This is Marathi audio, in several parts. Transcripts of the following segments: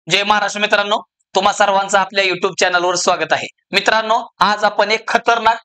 जय महाराष्ट्र मित्रांनो, तुम्हा सर्वांचं आपल्या युट्यूब चॅनलवर स्वागत आहे. मित्रांनो, आज आपण एक खतरनाक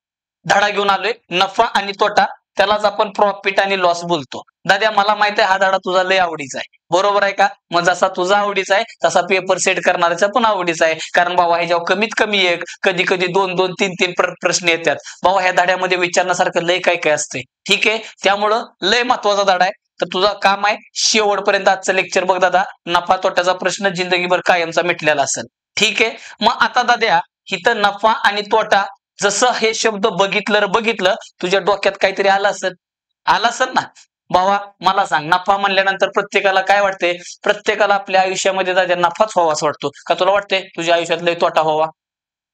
धडा घेऊन आलोय. नफा आणि तोटा, त्यालाच आपण प्रॉफिट आणि लॉस बोलतो. दादा, मला माहित आहे हा धडा तुझा लय आवडीचा आहे, बरोबर आहे का? मग जसा तुझा आवडीचा आहे तसा पेपर सेट करणाऱ्याचा पण आवडीचा आहे. कारण बाबा ह्याच्यावर कमीत कमी एक, कधी कधी दोन दोन तीन तीन प्रश्न येतात. बाबा ह्या धड्यामध्ये विचारण्यासारखं लय काय काय असते. ठीक आहे, त्यामुळं लय महत्वाचा धडा आहे. तर तुझं काम आहे शेवटपर्यंत आजचं लेक्चर बघ दादा. नफा तोट्याचा प्रश्न जिंदगीभर कायमचा मिटलेला असेल. ठीक आहे, मग आता दाद्या, इथं नफा आणि तोटा जसं हे शब्द बघितलं तुझ्या डोक्यात काहीतरी आलं असेल ना. बाबा मला सांग, नफा म्हणल्यानंतर प्रत्येकाला काय वाटते? प्रत्येकाला आपल्या आयुष्यामध्ये दाद्या नफाच व्हावा असं वाटतो का? तुला वाटते तुझ्या आयुष्यात लय तोटा व्हावा?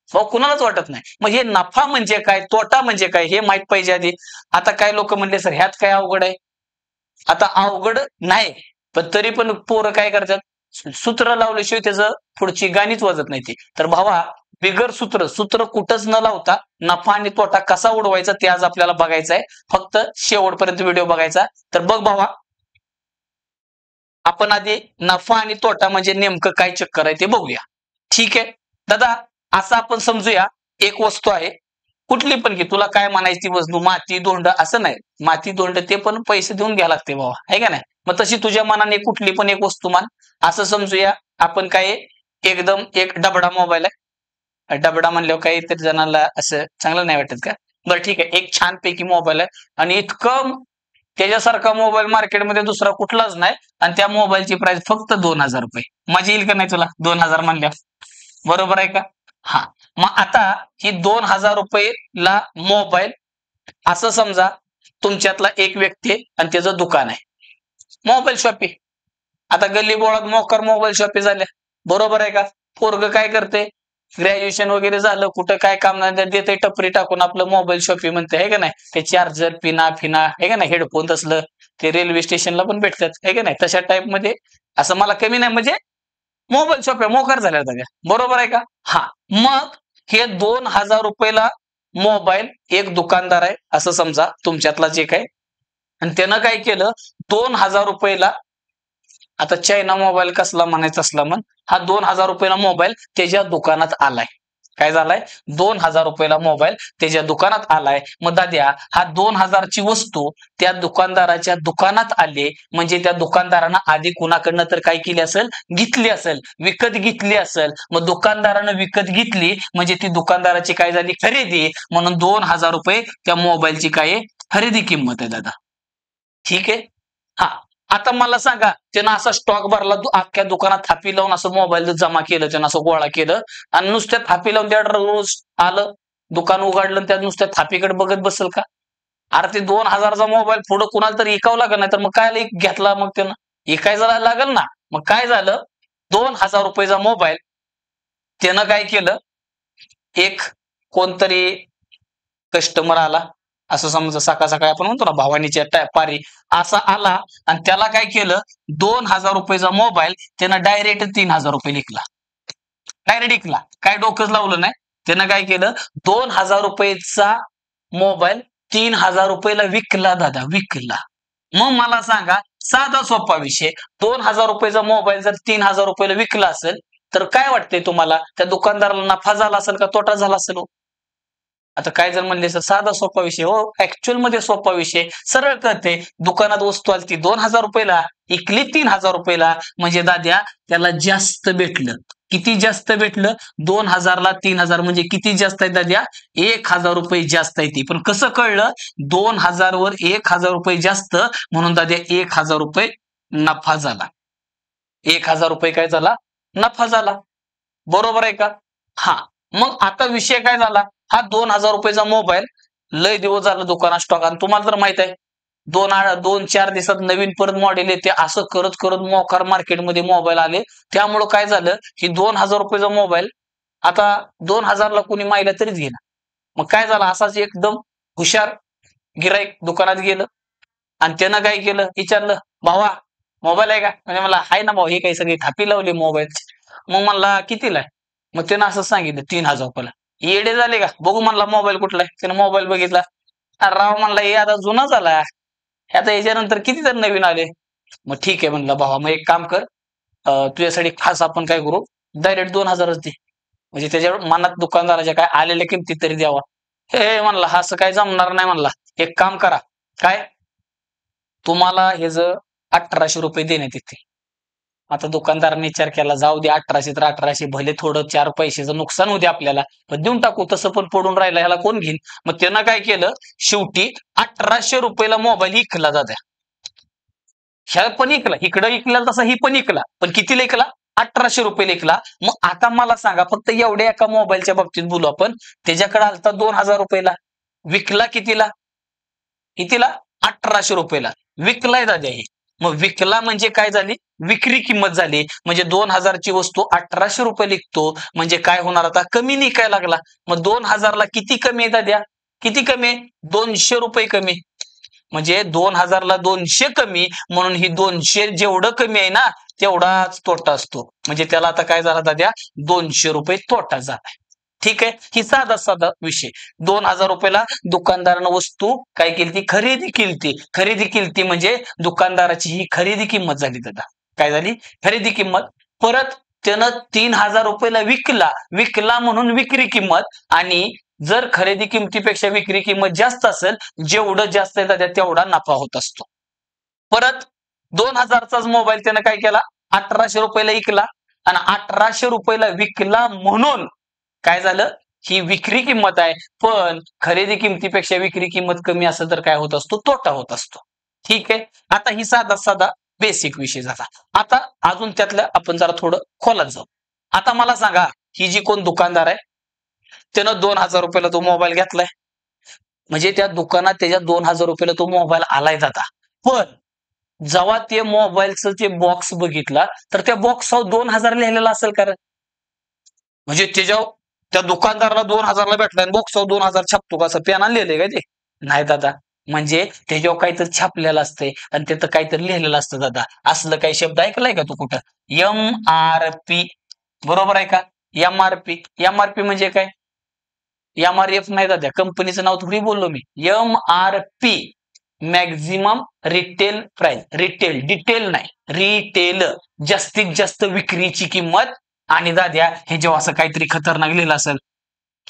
भाऊ कुणालाच वाटत नाही. मग हे नफा म्हणजे काय, तोटा म्हणजे काय हे माहित पाहिजे आधी. आता काय लोक म्हणले, सर ह्यात काय अवघड आहे? आता अवघड नाही, पण तरी पण पोरं काय करतात, सूत्र लावल्याशिवाय त्याचं पुढची गाणीच वाजत नाही ती. तर भावा, बिगर सूत्र कुठंच न लावता नफा आणि तोटा कसा उडवायचा ते आज आपल्याला बघायचं आहे. फक्त शेवटपर्यंत व्हिडिओ बघायचा. तर बघ भावा, आपण आधी नफा आणि तोटा म्हणजे नेमकं काय चक्कर आहे ते बघूया. ठीक आहे दादा, असं आपण समजूया, एक वस्तू आहे कुठली पण, की तुला काय म्हणायची वस्तू, माती धोंड असं नाही. माती धोंड ते पण पैसे देऊन घ्यायला लागते बाबा, आहे का नाही? मग तशी तुझ्या मनाने कुठली पण एक वस्तू मान. असं समजूया आपण काय, एकदम एक डबडा मोबाईल आहे. डबडा म्हणल्यावर काही इतर जणांना असं चांगलं नाही वाटत का? बरं ठीक आहे, एक छानपैकी मोबाईल आहे आणि इतकं त्याच्यासारखा मोबाईल मार्केटमध्ये दुसरा कुठलाच नाही. आणि त्या मोबाईलची प्राइस फक्त 2,000 रुपये. मजा येईल का नाही तुला 2,000 म्हणल्या? बरोबर आहे का? हा. मग आता ही 2,000 रुपये मोबाईल, असं समजा तुमच्यातला एक व्यक्ती आहे आणि त्याचं दुकान आहे, मोबाईल शॉपी. आता गल्ली बोळात मोकर मोबाईल शॉपी झाल्या, बरोबर आहे का? पोरग काय करते, ग्रॅज्युएशन वगैरे झालं, कुठं काय काम नाही देते, टपरी टाकून आपलं मोबाईल शॉपी म्हणते, आहे का नाही? ते चार्जर पिना आहे का नाही, हेडफोन तसलं ते रेल्वे स्टेशनला पण भेटतात, आहे का नाही? तशा टाईप मध्ये असं मला कमी नाही, म्हणजे मोबाईल शॉप आहे, मोकार झाल्या सगळ्या, बरोबर आहे का? हा. मग हे 2,000 रुपयाला मोबाईल एक दुकानदार आहे असं समजा तुमच्यातलाच एक आहे, आणि त्यानं काय केलं, 2,000 रुपयाला, आता चायना मोबाईल कसला म्हणायचा असला म्हण, हा 2,000 रुपयाला मोबाईल त्याच्या दुकानात आलाय. काय झालाय? 2,000 रुपयाला मोबाईल त्याच्या दुकानात आलाय. मग दाद्या, हा 2,000ची वस्तू त्या दुकानदाराच्या दुकानात आली, म्हणजे त्या दुकानदारानं आधी कुणाकडनं तर काय केली असेल, घेतली असेल, विकत घेतली असेल. मग दुकानदारानं विकत घेतली म्हणजे ती दुकानदाराची काय झाली, खरेदी. म्हणून 2,000 रुपये त्या मोबाईलची काय आहे, खरेदी किंमत आहे दादा. ठीक आहे. हा. आता मला सांगा, त्यानं असा स्टॉक भरला, अख्ख्या दुकानात थापी लावून असं मोबाईल जमा केलं, त्यानं असं गोळा केलं आणि नुसत्या थापी लावून त्या रोज आलं, दुकान उघडलं, त्या नुसत्या थापीकडे बघत बसेल का? अरे ते 2,000चा मोबाईल पुढं कुणाला तरी इकावं लागेल, नाही तर मग काय घेतला मग त्यानं, इकायचा लागेल ना. मग काय झालं, 2,000 रुपयाचा मोबाईल त्यानं काय केलं, एक कोणतरी कस्टमर आला, असं समजा सकाळ सकाळी आपण म्हणतो ना भावानीच्या पारी, असा आला आणि त्याला काय केलं, 2,000 रुपयाचा मोबाईल त्यानं डायरेक्ट 3,000 रुपये लिखला. डायरेक्ट विकला, काय डोकंच लावलं नाही. त्यानं काय केलं, 2,000 रुपयाचा मोबाईल 3,000 रुपयाला विकला दादा, विकला. मग मला सांगा, साधा सोपा विषय, 2,000 रुपयाचा मोबाईल जर 3,000 रुपयाला विकला असेल, तर काय वाटतंय तुम्हाला, त्या दुकानदाराला नफा झाला असेल का तोटा झाला असेल? आता काय जर म्हणले, सर साधा सोपा विषय. हो, ऍक्च्युअल मध्ये सोपा विषय, सरळ करते. दुकानात वस्तू आली 2,000 रुपयाला, इकली 3,000 रुपयाला, म्हणजे दाद्या त्याला जास्त भेटलं. किती जास्त भेटलं? 2,000ला 3,000 म्हणजे किती जास्त आहे दाद्या? 1,000 रुपये जास्त आहे ती. पण कसं कळलं? 2,000 वर 1,000 रुपये जास्त, म्हणून दाद्या 1,000 रुपये नफा झाला. 1,000 रुपये काय झाला? नफा झाला. बरोबर आहे का? हा. मग आता विषय काय झाला, हा 2,000 रुपयाचा मोबाईल लय दिवस झालं दुकानात स्टॉक, आणि तुम्हाला तर माहित आहे, 2-4 दिवसात नवीन परत मॉडेल येते, असं करत करत मोकार मार्केटमध्ये मोबाईल आले. त्यामुळं काय झालं, की 2,000 रुपयाचा मोबाईल आता 2,000ला कोणी माहिला तरीच घेणार. मग काय झालं, असाच एकदम हुशार गिराईक दुकानात गेलं आणि त्यानं काय केलं, विचारलं, भावा मोबाईल आहे का? म्हणजे मला आहे ना भाऊ, हे काही सगळी थापी लावली मोबाईल. मग म्हणला कितीला आहे? मग त्यानं असं सांगितलं 3,000 रुपयाला. येडे झाले का? बघू म्हणला मोबाईल कुठला आहे. त्यानं मोबाईल बघितला, अरे राव म्हणला, हे आता जुना झाला, आता याच्यानंतर किती तर नवीन आले. मग ठीक आहे म्हणलं, भावा मग एक काम कर, तुझ्यासाठी खास आपण काय करू, डायरेक्ट 2,000च दे. म्हणजे त्याच्या मनात दुकानदाराच्या काय आलेल्या किमतीत तरी द्यावा. हे म्हणला हा असं काय जमणार नाही म्हणला. एक काम करा, काय तुम्हाला हे जर 1,800 रुपये देण्यात येते. आता दुकानदाराने विचार केला जाऊ दे 1,800 तर 1,800 भले थोडं 4 पैशाचं नुकसान होते आपल्याला पण देऊन टाकू तसं पण पडून राहिलं ह्याला कोण घेईन. मग त्यानं काय केलं शेवटी 1,800 रुपयाला मोबाईल विकला जात्या. ह्या पण इकला इकडं इकला तसा ही पण इकला पण किती लेखला 1,800 रुपये लेखला. मग आता मला सांगा फक्त एवढ्या एका मोबाईलच्या बाबतीत बोलू आपण त्याच्याकडे आलता 2,000 रुपयाला विकला कितीला 1,800 रुपयाला विकलाय दादा हे. मग विकला म्हणजे काय झाली विक्री किंमत झाली म्हणजे 2,000 ची वस्तू 1,800 रुपये विकतो म्हणजे काय होणार आता कमी निघायला लागला. मग 2,000 ला किती कमी आहे दाद्या किती कमी आहे 200 रुपये कमी म्हणजे 2,000 ला 200 कमी म्हणून ही 200 जेवढं कमी आहे ना तेवढाच तोटा असतो. म्हणजे त्याला आता काय झाला दाद्या 200 रुपये तोटा झालाय. ठीक आहे ही साधा विषय. 2,000 रुपयाला दुकानदारानं वस्तू काय केली खरेदी केली म्हणजे दुकानदाराची ही खरेदी किंमत झाली दादा. काय झाली खरेदी किंमत. परत त्यानं 3,000 रुपयाला विकला म्हणून विक्री किंमत आणि जर खरेदी किमतीपेक्षा विक्री किंमत जास्त असेल जेवढं जास्त आहे दादा तेवढा नफा होत असतो. परत 2,000चाच मोबाईल त्यानं काय केला 1,800 रुपयाला विकला आणि 1,800 रुपयाला विकला म्हणून काय झालं ही विक्री किंमत आहे पण खरेदी किमतीपेक्षा विक्री किंमत कमी असेल तर काय होत असतो तोटा होत असतो. ठीक आहे आता ही साधा बेसिक विषय झाला. आता अजून त्यातलं आपण जरा थोडं खोलात जाऊ. आता मला सांगा ही जी कोण दुकानदार आहे त्यानं 2,000 रुपयाला तो मोबाईल घेतलाय म्हणजे त्या दुकानात त्याच्या 2,000 रुपयाला तो मोबाईल आलाय जाता. पण जेव्हा ते मोबाईलचं ते बॉक्स बघितला तर त्या बॉक्सवर 2,000 लिहिलेला असेल कारण म्हणजे त्याच्यावर त्या दुकानदाराला 2,000ला भेटला आणि बॉक्सवर 2,000 छापतो का असं पेना लिहिलंय का ते नाही दादा. म्हणजे त्याच्यावर काहीतरी छापलेलं असतंय आणि तिथं काहीतरी लिहिलेलं असतं दादा. असलं काही शब्द ऐकलाय का तू कुठं MRP बरोबर आहे का MRP म्हणजे काय MRF नाही दादा कंपनीचं नाव थोडी बोललो मी MRP maximum retail price detail नाही रिटेल जास्तीत जास्त विक्रीची किंमत. आणि दाद्या हे जेव्हा असं काहीतरी खतरनाक लिहिलं असेल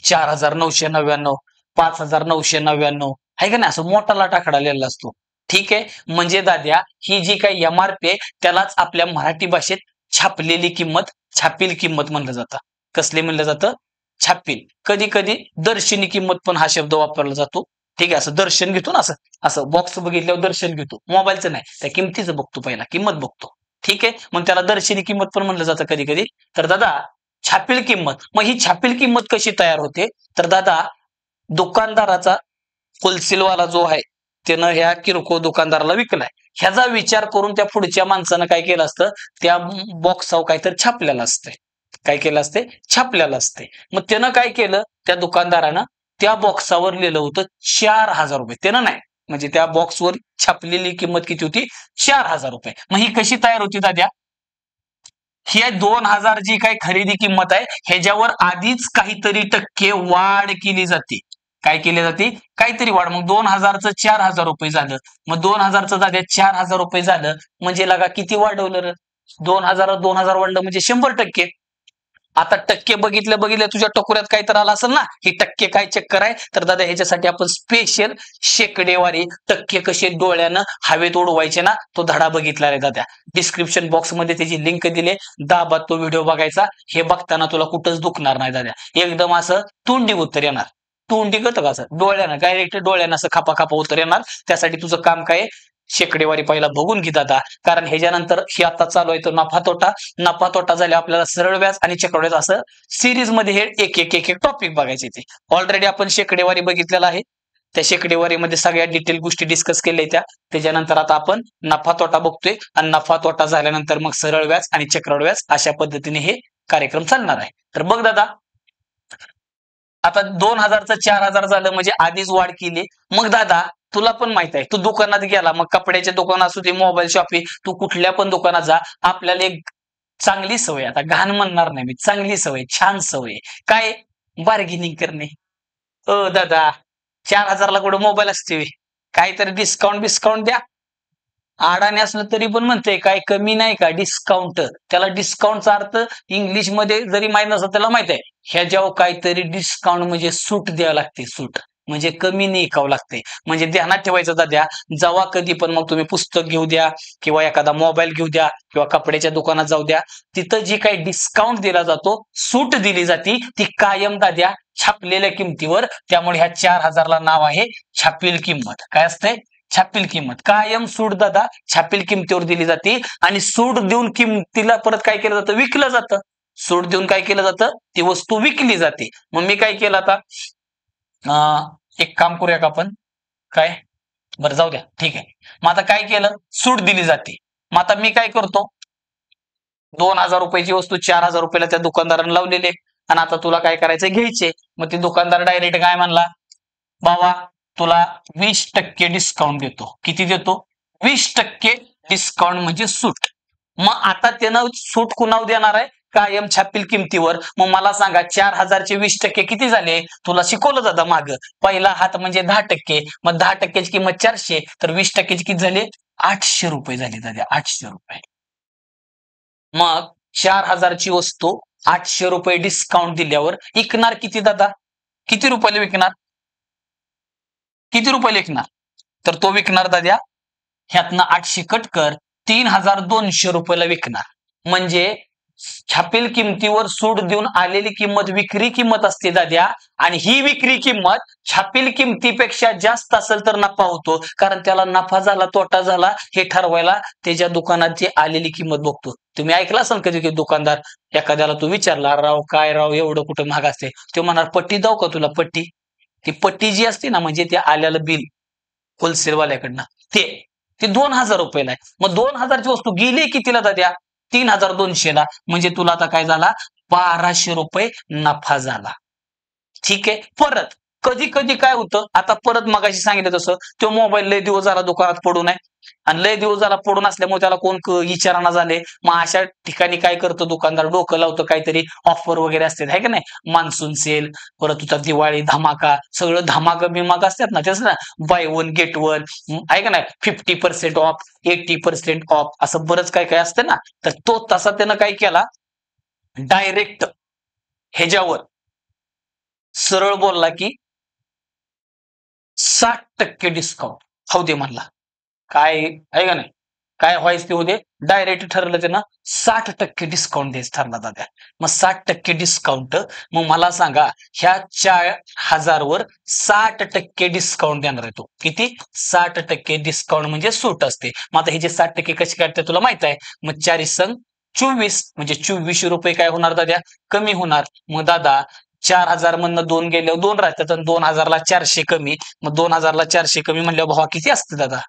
4,999 5,999 आहे का नाही असं मोठा लाटाकडा लिहिलेला असतो. ठीक आहे म्हणजे दाद्या ही जी काही MRP आहे त्यालाच आपल्या मराठी भाषेत छापलेली किंमत छापील किंमत म्हणलं जातं. कसले म्हणलं जातं छापील. कधी कधी दर्शनी किंमत पण हा शब्द वापरला जातो. ठीक आहे असं दर्शन घेतो ना असं बॉक्स बघितल्यावर दर्शन घेतो मोबाईलचं नाही त्या किमतीचं बघतो पहिला किंमत बघतो. ठीक आहे मग त्याला दर्शनी किंमत पण म्हणलं जातं कधी कधी. तर दादा छापील किंमत मग ही छापील किंमत कशी तयार होते तर दादा दुकानदाराचा होलसेलवाला जो आहे त्यानं ह्या किरकोळ दुकानदाराला विकलाय ह्याचा विचार करून त्या पुढच्या माणसानं काय केलं असतं त्या बॉक्सवर काहीतरी छापलेलं असतंय काय केलं असते छापलेलं असते. मग त्यानं काय केलं त्या दुकानदारानं त्या बॉक्सवर लिहिलं होतं 4,000 रुपये त्यानं नाही म्हणजे त्या बॉक्सवर छापलेली किंमत किती होती 4,000 रुपये. मग ही कशी तयार होती दाद्या ही 2,000 जी काही खरेदी किंमत आहे ह्याच्यावर आधीच काहीतरी टक्के वाढ केली जाते. काय केली जाते काहीतरी वाढ मग 2,000चं 4,000 रुपये झालं मग 2,000चं दाद्या 4,000 रुपये झालं म्हणजे लगा किती वाढवलं 2,000 वाढलं म्हणजे 100%. आता टक्के बघितल्या तुझ्या टकोऱ्यात काय तर आला असेल ना ही टक्के काय चक्कर आहे तर दादा ह्याच्यासाठी आपण स्पेशल शेकडेवारी टक्के कसे डोळ्यानं हवेत उडवायचे ना तो धडा बघितला रे दादा. डिस्क्रिप्शन बॉक्स मध्ये त्याची लिंक दिले दाबात तो व्हिडिओ बघायचा. हे बघताना तुला कुठंच दुखणार नाही दादा एकदम असं तोंडी उत्तर येणार तोंडी कसं असं डोळ्यानं डायरेक्ट डोळ्यानं असं खापा उत्तर येणार. त्यासाठी तुझं काम काय शेकडेवारी पहिला बघून घे दादा कारण ह्याच्यानंतर हे आता चालू आहे तो नफा तोटा झाले आपल्याला सरळ व्याज आणि चक्र व्याज असं सिरीज मध्ये हे एक टॉपिक बघायचे ते ऑलरेडी आपण शेकडेवारी बघितलेला आहे. त्या शेकडेवारीमध्ये सगळ्या डिटेल गोष्टी डिस्कस केल्या त्या त्याच्यानंतर आता आपण नफा तोटा बघतोय आणि नफा तोटा झाल्यानंतर मग सरळ व्याज आणि चक्रवाढ व्याज अशा पद्धतीने हे कार्यक्रम चालणार आहे. तर बघ दादा आता 2,000चं 4,000 झालं म्हणजे आधीच वाढ केली. मग दादा तुला पण माहित आहे तू दुकानात गेला मग कपड्याच्या दुकान असू दे मोबाईल शॉपिंग तू कुठल्या पण दुकानात जा आपल्याला एक चांगली सवय आता घाण म्हणणार नाही मी चांगली सवय छान सवय काय बार्गेनिंग करणे. दादा 4,000ला कुठं मोबाईल असते काहीतरी डिस्काउंट द्या अडाणी असलं तरी पण म्हणते काय कमी नाही का डिस्काउंट. त्याला डिस्काउंटचा अर्थ इंग्लिशमध्ये जरी माहित नसलं त्याला माहित आहे ह्याच्यावर काहीतरी डिस्काउंट म्हणजे सूट द्यावं लागते. सूट म्हणजे कमी नाही ऐकावं लागते. म्हणजे ध्यानात ठेवायचं दाद्या, जेव्हा कधी पण मग तुम्ही पुस्तक घेऊ द्या किंवा एखादा मोबाईल घेऊ द्या किंवा कपड्याच्या दुकानात जाऊ द्या, तिथं जी काही डिस्काउंट दिला जातो, सूट दिली जाते, ती कायम दाद्या छापलेल्या किमतीवर. त्यामुळे ह्या 4000ला नाव आहे छापील किंमत. काय असतंय? छापील किंमत. कायम सूट दादा छापील किमतीवर दिली जाते आणि सूट देऊन किमतीला परत काय केलं जातं? विकलं जातं. सूट देऊन काय केलं जातं? ती वस्तू विकली जाते. मग मी काय केलं आता, एक काम करूया का आपण, काय बरं जाऊ द्या ठीक आहे. मग आता काय केलं? सूट दिली जाते. मग आता मी काय करतो, 2000 रुपयाची वस्तू 4000 रुपयाला त्या दुकानदाराने लावलेली आहे आणि आता तुला काय करायचं? घ्यायचे. मग ते दुकानदार डायरेक्ट काय म्हणला, बाबा तुला 20% डिस्काउंट देतो. किती देतो? 20% डिस्काउंट म्हणजे सूट. मग आता त्यानं सूट कुणावर देणार आहे? कायम छापील किमतीवर. मग मला सांगा 4000चे 20% किती झाले? तुला शिकवलं जातं माग. पहिला हात म्हणजे 10%. मग 10%ची किंमत 400, तर 20%ची किती झाले? 800 रुपये झाले दादा, 800 रुपये. मग 4000ची वस्तू 800 रुपये डिस्काउंट दिल्यावर विकणार किती दादा? किती रुपयाला विकणार? किती रुपयाला विकणार? तर तो विकणार दाद्या, ह्यातनं 800 कट कर, 3200 रुपयाला विकणार. म्हणजे छापील किमतीवर सूट देऊन आलेली किंमत विक्री किंमत असते दाद्या, आणि ही विक्री किंमत छापील किमतीपेक्षा जास्त असेल तर नफा होतो. कारण त्याला नफा झाला तोटा झाला हे ठरवायला त्याच्या दुकानात जी आलेली किंमत बघतो. तुम्ही ऐकलं असाल कधी कधी दुकानदार एखाद्याला तू विचारला, राव काय राव एवढं कुठं महाग असते? तो म्हणणार पट्टी दाव का तुला? पट्टी. ती पट्टी जी असते ना, म्हणजे ते आलेलं बिल होलसेलवाल्याकडनं, ते ते 2000 रुपयाला आहे. मग 2000ची वस्तू गेली कितीला दाद्या? 3200ला. म्हणजे तुला आता काय झाला? 1200 रुपये नफा झाला. ठीक आहे. परत कधी कधी काय होतं, आता परत मगाशी सांगितलं तसं, तो मोबाईल लय दिवस झाला दुकानात पडून आहे आणि लय दिवस झाला पडून असल्यामुळे त्याला कोण विचारणा झाले. मग अशा ठिकाणी काय करतो दुकानदार? डोकं लावतो, काहीतरी ऑफर वगैरे असते आहे का नाही, मान्सून सेल, परत तुझा दिवाळी धमाका, सगळं धमाका बिमाका असतात ना, त्याच ना बाय वन गेट वन आहे का नाही, 50% ऑफ, 80% ऑफ, असं बरंच काय काय असतं ना. तर तो तसा त्यानं काय केला, डायरेक्ट ह्याच्यावर सरळ बोलला की 60% डिस्काउंट हो दे म्हणला. काय आहे का नाही, काय व्हायचं ते होते. डायरेक्ट ठरलं त्यानं 60% डिस्काउंट द्यायचं ठरला दादा. मग 60% डिस्काउंट. मग मला सांगा, ह्या 4000 वर 60% डिस्काउंट देणार आहे तो. किती? 60% डिस्काउंट म्हणजे सूट असते. मग आता हे जे 60% कशी काढते तुला माहित आहे. मग 4 संग 24 म्हणजे 2400 रुपये काय होणार दादा? कमी होणार. मग दादा 4000 मधनं 2 गेल्यावर 2 राहतात आणि 2000ला 400 कमी. मग 2000ला 400 कमी म्हणल्यावर भावा किती असते दादा?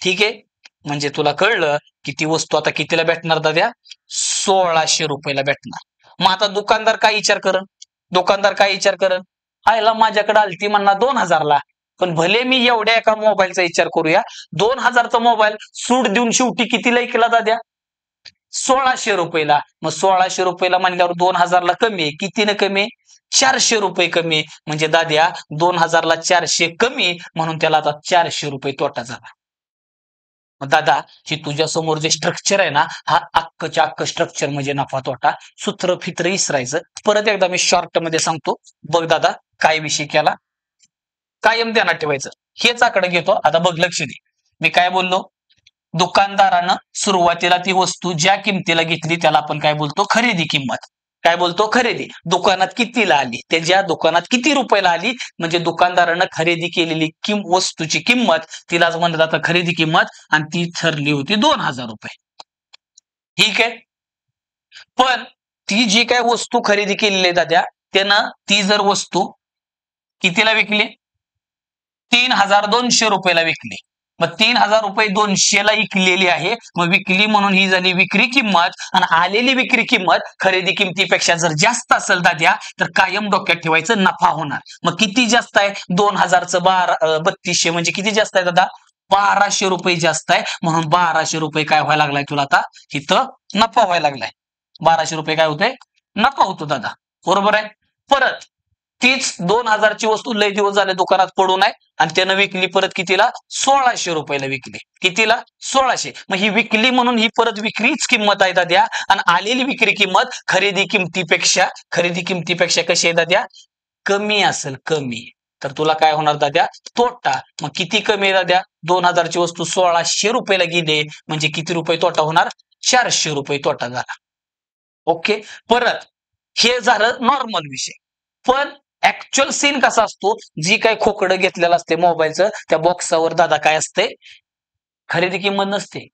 ठीक आहे. म्हणजे तुला कळलं की ती वस्तू आता कितीला भेटणार दाद्या? 1600 रुपयाला भेटणार. मग आता दुकानदार काय विचार करण? दुकानदार काय विचार करण? आयला माझ्याकडे आलती म्हणणार 2000ला, पण भले मी एवढ्या एका मोबाईलचा विचार करूया, 2000चा मोबाईल सूट देऊन शेवटी कितीला ऐकला दाद्या? 1600 रुपयाला. मग 1600 रुपयाला म्हणल्यावर 2000ला कमी आहे. कितीनं कमी आहे? 400 रुपये कमी आहे. म्हणजे दाद्या 2000ला 400 कमी, म्हणून त्याला आता 400 रुपये तोटा झाला. मग दादा हे तुझ्या समोर जे स्ट्रक्चर आहे ना, हा अख्खच्या अख्ख स्ट्रक्चर म्हणजे नफा तोटा. सूत्र फित्र इसरायचं. परत एकदा मी शॉर्ट मध्ये सांगतो, बघ दादा काय विषय केला, कायम ध्यानात ठेवायचं. हेच आकडे घेतो आता, बघ लक्ष दे. मी काय बोललो? दुकानदारानं सुरुवातीला ती वस्तू ज्या किमतीला घेतली त्याला आपण काय बोलतो? खरेदी किंमत. काय बोलतो? खरेदी. दुकानात कितीला आली? त्याच्या दुकानात किती रुपयाला आली? म्हणजे दुकानदारानं खरेदी केलेली वस्तूची किंमत, तिलाच म्हणलं जातं खरेदी किंमत, आणि ती ठरली होती 2000 रुपये. ठीक आहे. पण ती जी काय वस्तू खरेदी केलेली आहे दाद्या, त्यानं ती जर वस्तू कितीला विकली? 3200 रुपयाला विकली. मग 3000 रुपये 200ला विकलेली आहे. मग विकली म्हणून ही झाली विक्री किंमत, आणि आलेली विक्री किंमत खरेदी किमतीपेक्षा जर जास्त असेल दाद्या, तर कायम डोक्यात ठेवायचं नफा होणार. मग किती जास्त आहे? 2000चं 3200 म्हणजे किती जास्त आहे दादा? 1200 रुपये जास्त आहे. म्हणून 1200 रुपये काय व्हायला लागलाय तुला आता? इथं नफा व्हायला लागलाय. 1200 रुपये काय होतंय? नफा होतो दादा. बरोबर आहे. परत तीच 2000ची वस्तू लय दिवस झाले दुकानात पडून आहे आणि त्यानं विकली परत कितीला 1600 रुपयाला विकली. कितीला 1600. मग ही विकली म्हणून ही परत विक्रीच किंमत आहे दाद्या आणि आलेली विक्री किंमत खरेदी किमतीपेक्षा कशी आहे दाद्या कमी असेल कमी. तर तुला काय होणार दाद्या तोटा. मग किती कमी आहे दाद्या 2000ची वस्तू 1600 रुपयाला गेली म्हणजे किती रुपये तोटा होणार 400 रुपये तोटा झाला. ओके. परत हे झालं नॉर्मल विषय. पण ऍक्च्युअल सीन कसा असतो जी काय खोकडं घेतलेलं असते मोबाईलचं त्या बॉक्सावर दादा काय असते खरेदी किंमत नसते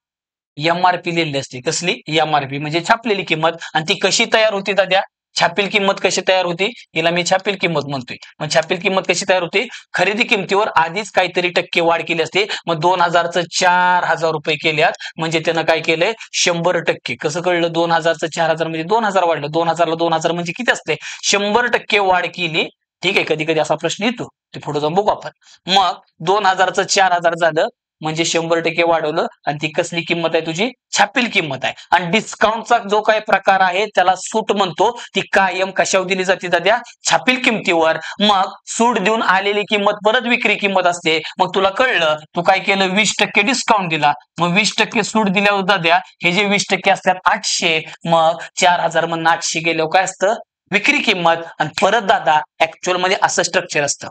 एमआरपी लिहिली असते. कसली एमआरपी म्हणजे छापलेली किंमत. आणि ती कशी तयार होती दाद्या छापील किंमत कशी तयार होती हिला मी छापील किंमत म्हणतोय. मग छापील किंमत कशी तयार होती खरेदी किमतीवर आधीच काहीतरी टक्के वाढ केली असते. मग 2000चं 4000 रुपये केल्यात म्हणजे त्यानं काय केलंय 100%. कसं कळलं 2000चं 4000 म्हणजे 2000 वाढलं 2000ला 2000 म्हणजे किती असते 100% वाढ केली. ठीक आहे. कधी कधी असा प्रश्न येतो ते पुढे जाऊन बघू आपण. मग 2000चं 4000 झालं म्हणजे 100% वाढवलं आणि ती कसली किंमत आहे तुझी छापील किंमत आहे. आणि डिस्काउंटचा जो काही प्रकार आहे त्याला सूट म्हणतो. ती कायम कशावर दिली जाते दाद्या छापील किमतीवर. मग सूट देऊन आलेली किंमत परत विक्री किंमत असते. मग तुला कळलं तू काय केलं 20% डिस्काउंट दिला. मग 20% सूट दिल्यावर दाद्या हे जे 20% असतात 800 मग 4000 मधून 800 गेल्यावर काय असतं विक्री किंमत. आणि परत दादा ऍक्च्युअल मध्ये असं स्ट्रक्चर असतं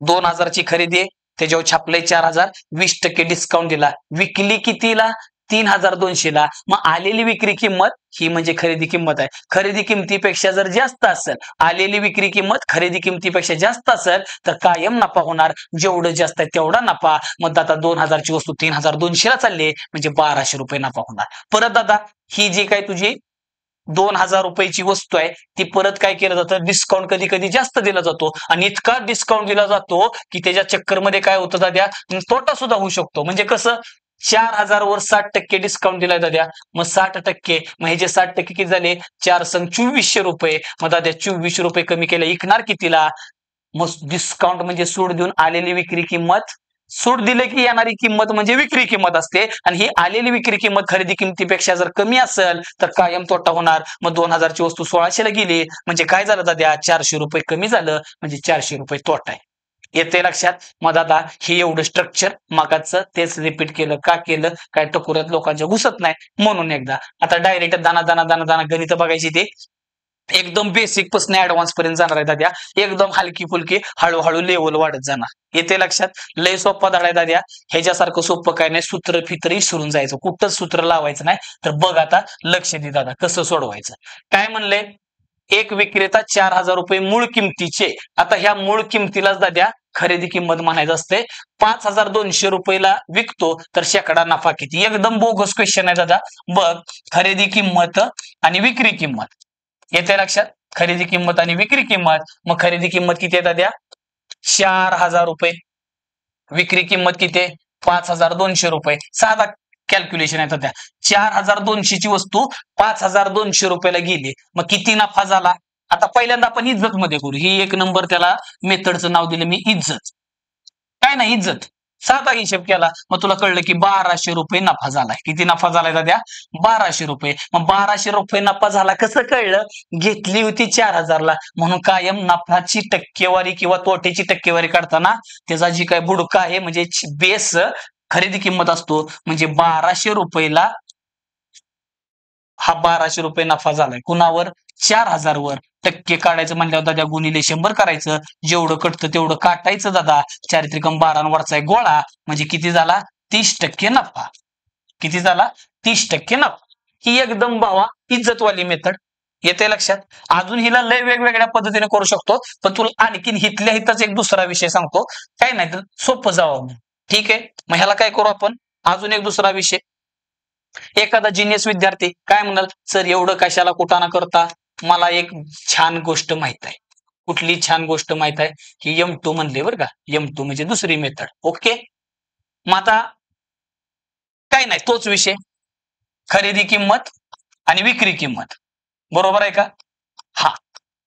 2000ची खरेदी त्याच्यावर छापलंय 4000 20% डिस्काउंट दिला विकली कितीला 3200ला. मग आलेली विक्री किंमत ही म्हणजे खरेदी किंमत आहे. खरेदी किमतीपेक्षा जर जास्त असेल आलेली विक्री किंमत खरेदी किमतीपेक्षा जास्त असेल तर कायम नफा होणार. जेवढं जास्त आहे तेवढा नफा. मग आता 2000ची वस्तू 3200ला चालली म्हणजे 1200 रुपये नफा होणार. परत दादा ही जी काय तुझी 2000 रुपयाची वस्तू आहे ती परत काय केलं जातं डिस्काउंट कधी कधी जास्त दिला जातो आणि इतका डिस्काउंट दिला जातो की त्याच्या चक्करमध्ये काय होतं दाद्या तोटा सुद्धा होऊ शकतो. म्हणजे कसं 4000 वर 60% डिस्काउंट दिलाय दाद्या मग 60% मग हे जे 60% किती झाले 4 संग 2400 रुपये. मग दाद्या 2400 रुपये कमी केले विकणार कितीला मग डिस्काउंट म्हणजे सूट देऊन आलेली विक्री किंमत सूट दिले की येणारी किंमत म्हणजे विक्री किंमत असते. आणि ही आलेली विक्री किंमत खरेदी किमतीपेक्षा जर कमी असेल तर कायम तोटा होणार. मग 2000ची वस्तू 1600ला गेली म्हणजे काय झालं दाद्या 400 रुपये कमी झालं म्हणजे 400 रुपये तोटा आहे. येते लक्षात. मग दादा हे एवढं स्ट्रक्चर मागाचं तेच रिपीट केलं का केलं काय टकोऱ्यात लोकांच्या घुसत नाही म्हणून एकदा. आता डायरेक्ट दाना दाना दाना दाना गणित बघायची ते एकदम बेसिक पासून ऍडव्हान्स पर्यंत जाणार आहे दाद्या. एकदम हलकी फुलकी हळूहळू लेवल वाढत जाणार. येते लक्षात. लय सोपा धडा आहे दाद्या. ह्याच्यासारखं सोपं काय नाही. सूत्र फित्र विसरून जायचं कुठंच सूत्र लावायचं नाही. तर बघ आता लक्ष दे दादा कसं सोडवायचं. काय म्हणलंय एक विक्रेता 4000 रुपये मूळ किमतीचे. आता ह्या मूळ किमतीलाच दाद्या खरेदी किंमत म्हणायचं असते. 5200 रुपयाला विकतो तर शेकडा नफा किती. एकदम बोगस क्वेश्चन आहे दादा. बघ खरेदी किंमत आणि विक्री किंमत येते लक्षात. खरेदी किंमत आणि विक्री किंमत. मग खरेदी किंमत किती आहे दाद्या 4000 रुपये विक्री किंमत किती 5200 रुपये. साधा कॅल्क्युलेशन आहे त्या 4200 ची वस्तू 5200 रुपयाला गेली मग किती नफा झाला. आता पहिल्यांदा आपण इज्जत मध्ये करू. ही एक नंबर त्याला मेथडचं नाव दिलं मी इज्जत. काय नाही इज्जत साधा हिशेब केला मग तुला कळलं की 1200 रुपये नफा झालाय. किती नफा झालाय दाद्या 1200 रुपये. मग 1200 रुपये नफा झाला कसं कळलं घेतली होती 4000 ला म्हणून कायम नफाची टक्केवारी किंवा तोट्याची टक्केवारी काढताना त्याचा जी काय बुडका आहे म्हणजे बेस खरेदी किंमत असतो म्हणजे 1200 रुपयाला हा 1200 रुपये नफा झालाय. कुणावर 4000 वर. टक्के काढायचं म्हणल्यावर दादा गुणिले 100 करायचं. जेवढं कटतं तेवढं काटायचं दादा. 4 त्रिकम 12 वरचा एक गोळा म्हणजे किती झाला 30% नफा. किती झाला 30% नफा. ही एकदम भावा इज्जतवाली मेथड. येते लक्षात. अजून हिला लय वेगवेगळ्या पद्धतीने करू शकतो पण तुला आणखीन हितल्या हितच एक दुसरा विषय सांगतो. काय नाही तर सोपं जावं. ठीक आहे. मग ह्याला काय करू आपण अजून एक दुसरा विषय. एखादा जिनियस विद्यार्थी काय म्हणाल सर एवढं कशाला कुटाणा करता मला एक छान गोष्ट माहित आहे. कुठली छान गोष्ट माहित आहे की M2 म्हणले बरं का. M2 म्हणजे दुसरी मेथड. ओके. मग आता काय नाही तोच विषय खरेदी किंमत आणि विक्री किंमत बरोबर आहे का. हा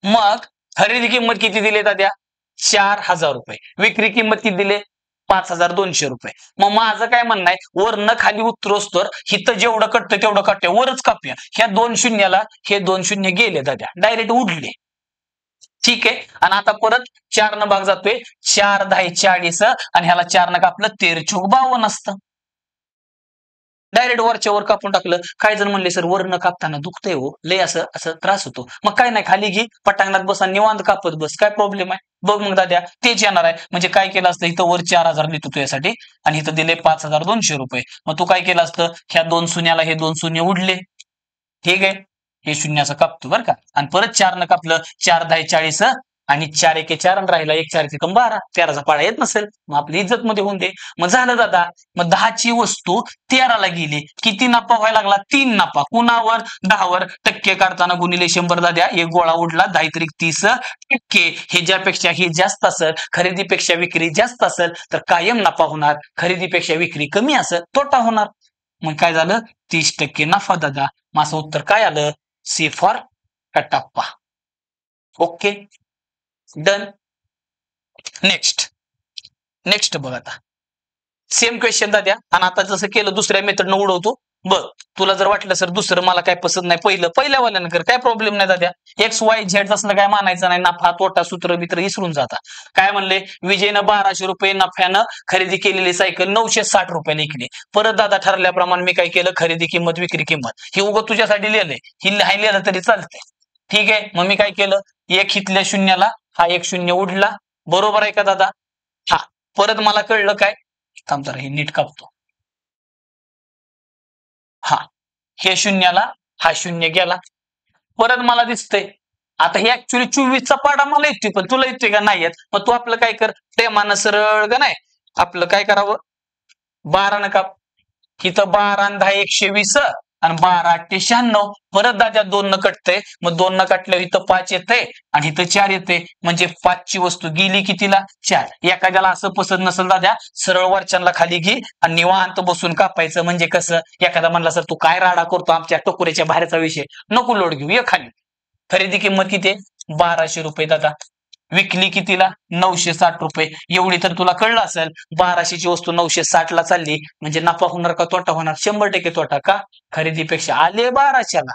मग खरेदी किंमत किती दिली दाद्या 4000 रुपये. विक्री किंमत किती दिले 5200 रुपये. मग माझं काय म्हणणं आहे वरनं खाली उतरोस तर हिथं जेवढं कटतं तेवढं कटते वरच कापूया. ह्या 2 शून्याला हे 2 शून्य गेले दाद्या डायरेक्ट उडले. ठीक आहे. आणि आता परत 4 न भाग जातोय, 4 10 40 आणि ह्याला 4 न कापलं 13 चौक 52 असतं. डायरेक्ट वरच्या वर कापून टाकलं. काही जण म्हणले सर वरनं कापताना दुखतंय हो, लय असं असं त्रास होतो. मग काय नाही, खाली घे, पटांगणात बस आणि निवांत कापत बस, काय प्रॉब्लेम आहे? बघ मग दाद्या, तेच येणार आहे. म्हणजे काय केलं असतं, इथं वर 4000 लिहितो तुझ्यासाठी आणि इथं दिले 5200 रुपये. मग तू काय केलं असतं, ह्या 2 शून्याला हे 2 शून्य उडले. ठीक आहे, हे शून्य असं कापतो बरं का. आणि परत 4 न कापलं, 4 10 40 आणि 4 एके 4 आणि राहिला 1 4 एकम 12. 13चा पाडा येत नसेल, मग आपली इज्जत मध्ये होऊन दे. मग झालं दादा. मग 10ची वस्तू 13ला गेली, किती नफा व्हायला लागला? 3 नफा. कुणावर? 10वर. टक्के काढताना गुणिले 100 दाद्या, एक गोळा उडला, 10 30%. हे ज्यापेक्षा हे जास्त असेल, खरेदीपेक्षा विक्री जास्त असेल तर कायम नफा होणार, खरेदीपेक्षा विक्री कमी असेल तोटा होणार. मग काय झालं? 30% नफा दादा. माझं उत्तर काय आलं? C for Kattappa. Okay, done. Next next बघ आता. सेम क्वेश्चन द्या आणि आता जसं केलं दुसऱ्या मेथडनं उडवतो. बघ, तुला जर वाटलं सर दुसरं मला काय पसंत नाही, पहिल्यावाल्यानं कर, काय प्रॉब्लेम नाही दाद्या. एक्स वाय झेड असलं काय मानायचं नाही, नफा तोटा सूत्र मित्र विसरून जाता. काय म्हणले? विजयनं 1200 रुपये नफ्यानं खरेदी केलेली सायकल 960 रुपयाला विकली. परत दादा ठरल्याप्रमाणे मी काय केलं, खरेदी किंमत विक्री किंमत ही उगं तुझ्यासाठी लिहिलंय, ही लिहिलं तरी चालतंय. ठीक आहे, मग मी काय केलं, एक हितल्या शून्याला हा एक शून्य उडला. बरोबर आहे का दादा? हा. परत मला कळलं काय, थांब जरा हे नीट कापतो. हा, हे शून्याला हा शून्य गेला. परत मला दिसतंय आता हे ऍक्च्युली 24चा पाडा मला येतोय, पण तुला येतोय का? नाही येत. मग तू आपलं काय कर, प्रेमानं सरळ का नाही, आपलं काय करावं, 12 न काप. इथं 12 आणि 10 120 आणि 12 8 96. परत दाद्या 2 न कटतंय, मग 2 न काटल्यावर इथं 5 येतंय आणि इथं 4 येते. म्हणजे 5ची वस्तू गेली कितीला? 4. एखाद्याला असं पसंत नसेल दाद्या, सरळ वरच्यांना खाली घे आणि निवांत बसून कापायचं. म्हणजे कसं, एखादा म्हणला सर तू काय राडा करतो, आमच्या टकोऱ्याच्या बाहेरचा विषय नको लोड घेऊ, ये खाली. खरेदी किंमत किती आहे? 1200 रुपये दादा. विकली कितीला? 960 रुपये. एवढी तर तुला कळलं असेल. 1200ची वस्तू 960ला चालली म्हणजे नफा होणार का तोटा होणार? 100% तोटा. का? खरेदीपेक्षा आले 1200ला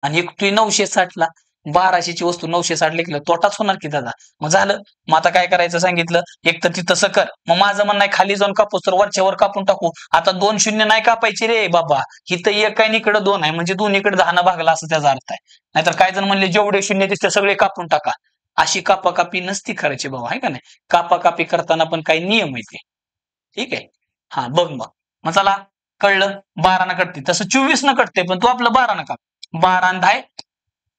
आणि विकतोय 960ला. 1200ची वस्तू 960 लिखलं, तोटाच होणार की दादा. मग झालं. मग आता काय करायचं सांगितलं, एक तर ती तसं कर. मग माझं म्हणणं आहे खाली जाऊन कापूस तर वरच्या वर कापून टाकू. आता 2 शून्य नाही कापायचे रे बाबा, इथं एक आहे इकडे 2 आहे, म्हणजे दोन्हीकडे 10 न भागला असं त्याचा अर्थ आहे. नाहीतर काय जण म्हणले जेवढे शून्य दिसते सगळे कापून टाका. अशी कापाकापी नसती करायची बाबा, आहे का नाही? कापाकापी करताना पण काही नियम आहेत ते. ठीक आहे. हा बघ मग. मग चला, कळलं. 12 न कटते, तसं 24 न कटते, पण तू आपलं 12 न काप. 12 आणि 10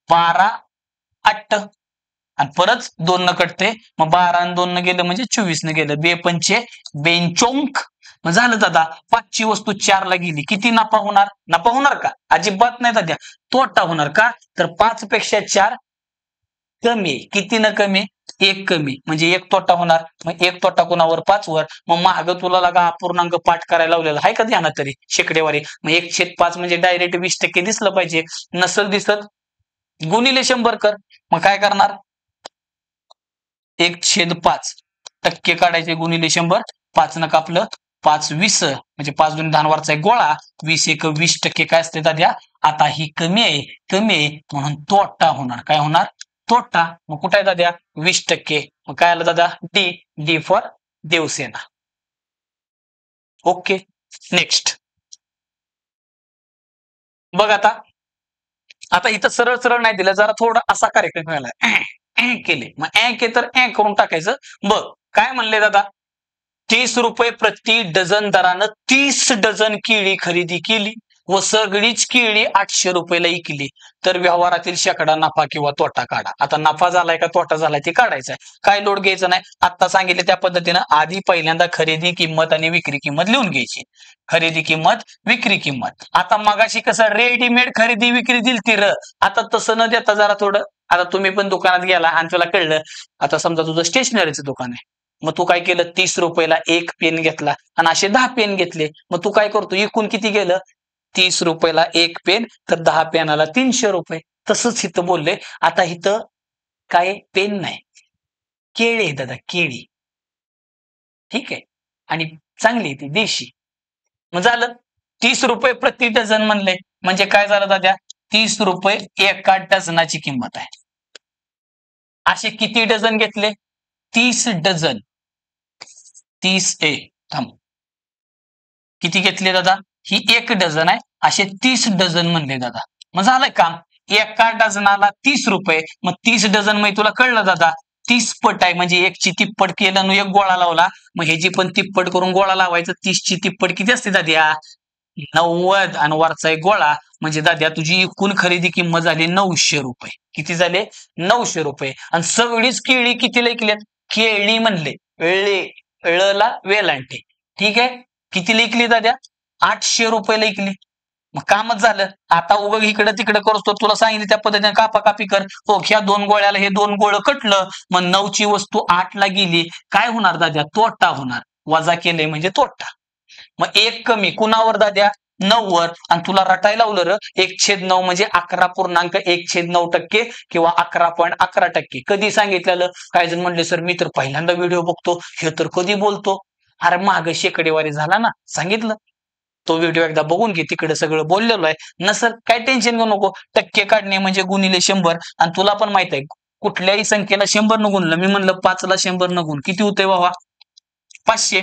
12 8 आणि परत 2 न कटते. मग 12 आणि 2 न गेलं म्हणजे 24 न गेलं. 2 पंचे 22. मग झालं दादा. 5ची वस्तू 4ला गेली, किती नफा होणार? नफा होणार का? अजिबात नाही दादा, तोटा होणार. का? तर 5 पेक्षा 4 कमी. किती न कमी? 1 कमी, म्हणजे 1 तोटा होणार. मग 1 तोटा कोणावर? 5 वर. मग महाग तुला लागा अपूर्णांक पाठ करायला लावलेला आहे का ध्यानात तरी शेकडेवारी? मग 1/5 म्हणजे डायरेक्ट 20% दिसलं पाहिजे. नसल दिसत, गुणिले 100 कर. मग काय करणार? 1/5 टक्के काढायचे, गुणिले 100. 5 न कापलं, 5 20 म्हणजे 5 2 10 वरचा एक गोळा. 20 1 20% काय असते दाद्या? आता ही कमी आहे, कमी आहे म्हणून तोटा होणार. काय होणार? तोटा. मग कुठे आहे दाद्या? 20%. मग काय आलं दादा? D. D for Devasena. Okay, next बघ आता. आता इथं सरळ सरळ नाही दिलं, जरा थोडा असा कार्यक्रम व्हायला केले. मग के तर करून टाकायचं. बघ काय म्हणले दादा, 30 रुपये प्रति डझन दरानं 30 डझन केळी खरेदी केली व सगळीच केळी 800 रुपयाला विकली. तर व्यवहारातील शेकडा नफा किंवा तोटा काढा. आता नफा झालाय का तोटा झालाय ते काढायचं आहे. काय लोड घ्यायचं नाही. आता सांगितले त्या पद्धतीनं आधी पहिल्यांदा खरेदी किंमत आणि विक्री किंमत लिहून घ्यायची. खरेदी किंमत, विक्री किंमत. आता मगाशी कसं रेडीमेड खरेदी विक्री दिलती र, आता तसं न देता जरा थोडं, आता तुम्ही पण दुकानात गेला आणि तुला कळलं, आता समजा तुझं स्टेशनरीचं दुकान आहे, मग तू काय केलं, 30 रुपयाला एक पेन घेतला आणि असे 10 पेन घेतले. मग तू काय करतो, एकूण किती गेलं? 30 रुपयाला एक पेन, तर 10 पेनाला 300 रुपये. तसंच इथं बोलले. आता इथं काय पेन नाही, केळी आहे दादा, केळी. ठीक आहे, आणि चांगली ती देशी. मग झालं 30 रुपये प्रति डझन म्हणले, म्हणजे काय झालं दादा? 30 रुपये एका डझनाची किंमत आहे. असे किती डझन घेतले? 30 डझन. 30 थांब, किती घेतले दादा? ही 1 डझन आहे, असे 30 डझन म्हणले दादा. मग झालंय काम. एका डझनाला 30 रुपये. मग 30 डझन म्हणजे तुला कळलं दादा, 30 पट आहे म्हणजे 1ची तिप्पट केलं आणि 1 गोळा लावला. मग ह्याची पण तिप्पट करून गोळा लावायचं. 30ची तिप्पट किती असते दाद्या? 90 आणि वरचा एक गोळा म्हणजे दाद्या तुझी एकूण खरेदी किंमत झाली 900 रुपये. किती झाले? 900 रुपये. आणि सगळीच केळी कितीला ऐकल्यात? केळी म्हणले, ळला वेलांटे. ठीक आहे, किती ऐकली दाद्या? 800 रुपये ऐकली. मग कामच झालं. आता उगं इकडं तिकडं करतो, तुला सांगितलं त्या पद्धतीने कापाकापी कर. हो, ह्या 2 गोळ्याला हे 2 गोळ कटलं. मग 9ची वस्तू 8ला गेली. काय होणार दाद्या? तोटा होणार. वजा केले म्हणजे तोटा. मग 1 कमी कुणावर दाद्या? 9 वर. आणि तुला रटायला लावलं र 1/9 म्हणजे 11.1/9% किंवा 11.11%. कधी सांगितलेलं? काही जण म्हणले सर मी तर पहिल्यांदा व्हिडिओ बघतो, हे तर कधी बोलतो. अरे माग शेकडेवारी झाला ना, सांगितलं. तो व्हिडिओ एकदा बघून घे, तिकडे सगळं बोललेलो आहे. नसर काय टेन्शन घेऊ नको. टक्के काढणे म्हणजे गुणिले 100. आणि तुला पण माहित आहे कुठल्याही संख्येला 100 न गुणलं. मी म्हणलं 5ला 100 न गुण किती होतंय बाबा? 500.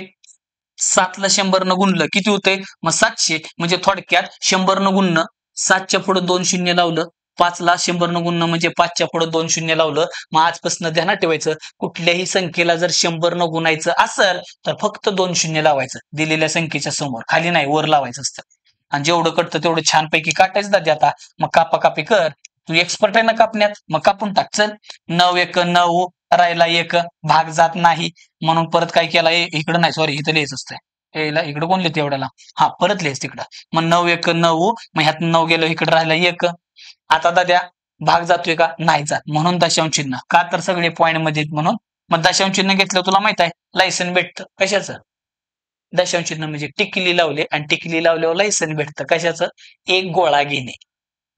7ला 100 न गुणलं किती होतंय? मग 700. म्हणजे थोडक्यात 100 न गुणणं, 7च्या पुढे 2 शून्य लावलं. 5ला 100 न गुणणं म्हणजे 5च्या पुढे 2 शून्य लावलं. मग आजपासून ध्यानात ठेवायचं, कुठल्याही संख्येला जर 100 न गुणायचं असेल तर फक्त 2 शून्य लावायचं दिलेल्या संख्येच्या समोर, खाली नाही, वर लावायचं असतं. आणि जेवढं कटतं तेवढं छानपैकी काटायचं दादी. आता मग कापाकापी कर. तू एक्सपर्ट आहे ना कापण्यात, मग कापून टाक. चल, 9 1 9 राहिला 1, भाग जात नाही म्हणून परत काय केला? इकडं नाही, सॉरी, इथं लिहायचं असतंय. इकडं कोण लिहिते एवढ्याला? हा, परत लिहायचं तिकडं. मग 9 1 9, मग ह्यात 9 गेलं, इकडे राहिला 1. आता दाद्या भाग जातोय का? नाही जात, म्हणून दशांश चिन्ह. का? तर सगळे पॉईंट मध्ये म्हणून. मग दशांश चिन्ह घेतलं तुला माहित आहे लायसन भेटतं. कशाचं? दशांश चिन्ह म्हणजे टिकली लावले आणि टिकली लावल्यावर लायसन भेटतं. कशाचं? 1 गोळा घेणे.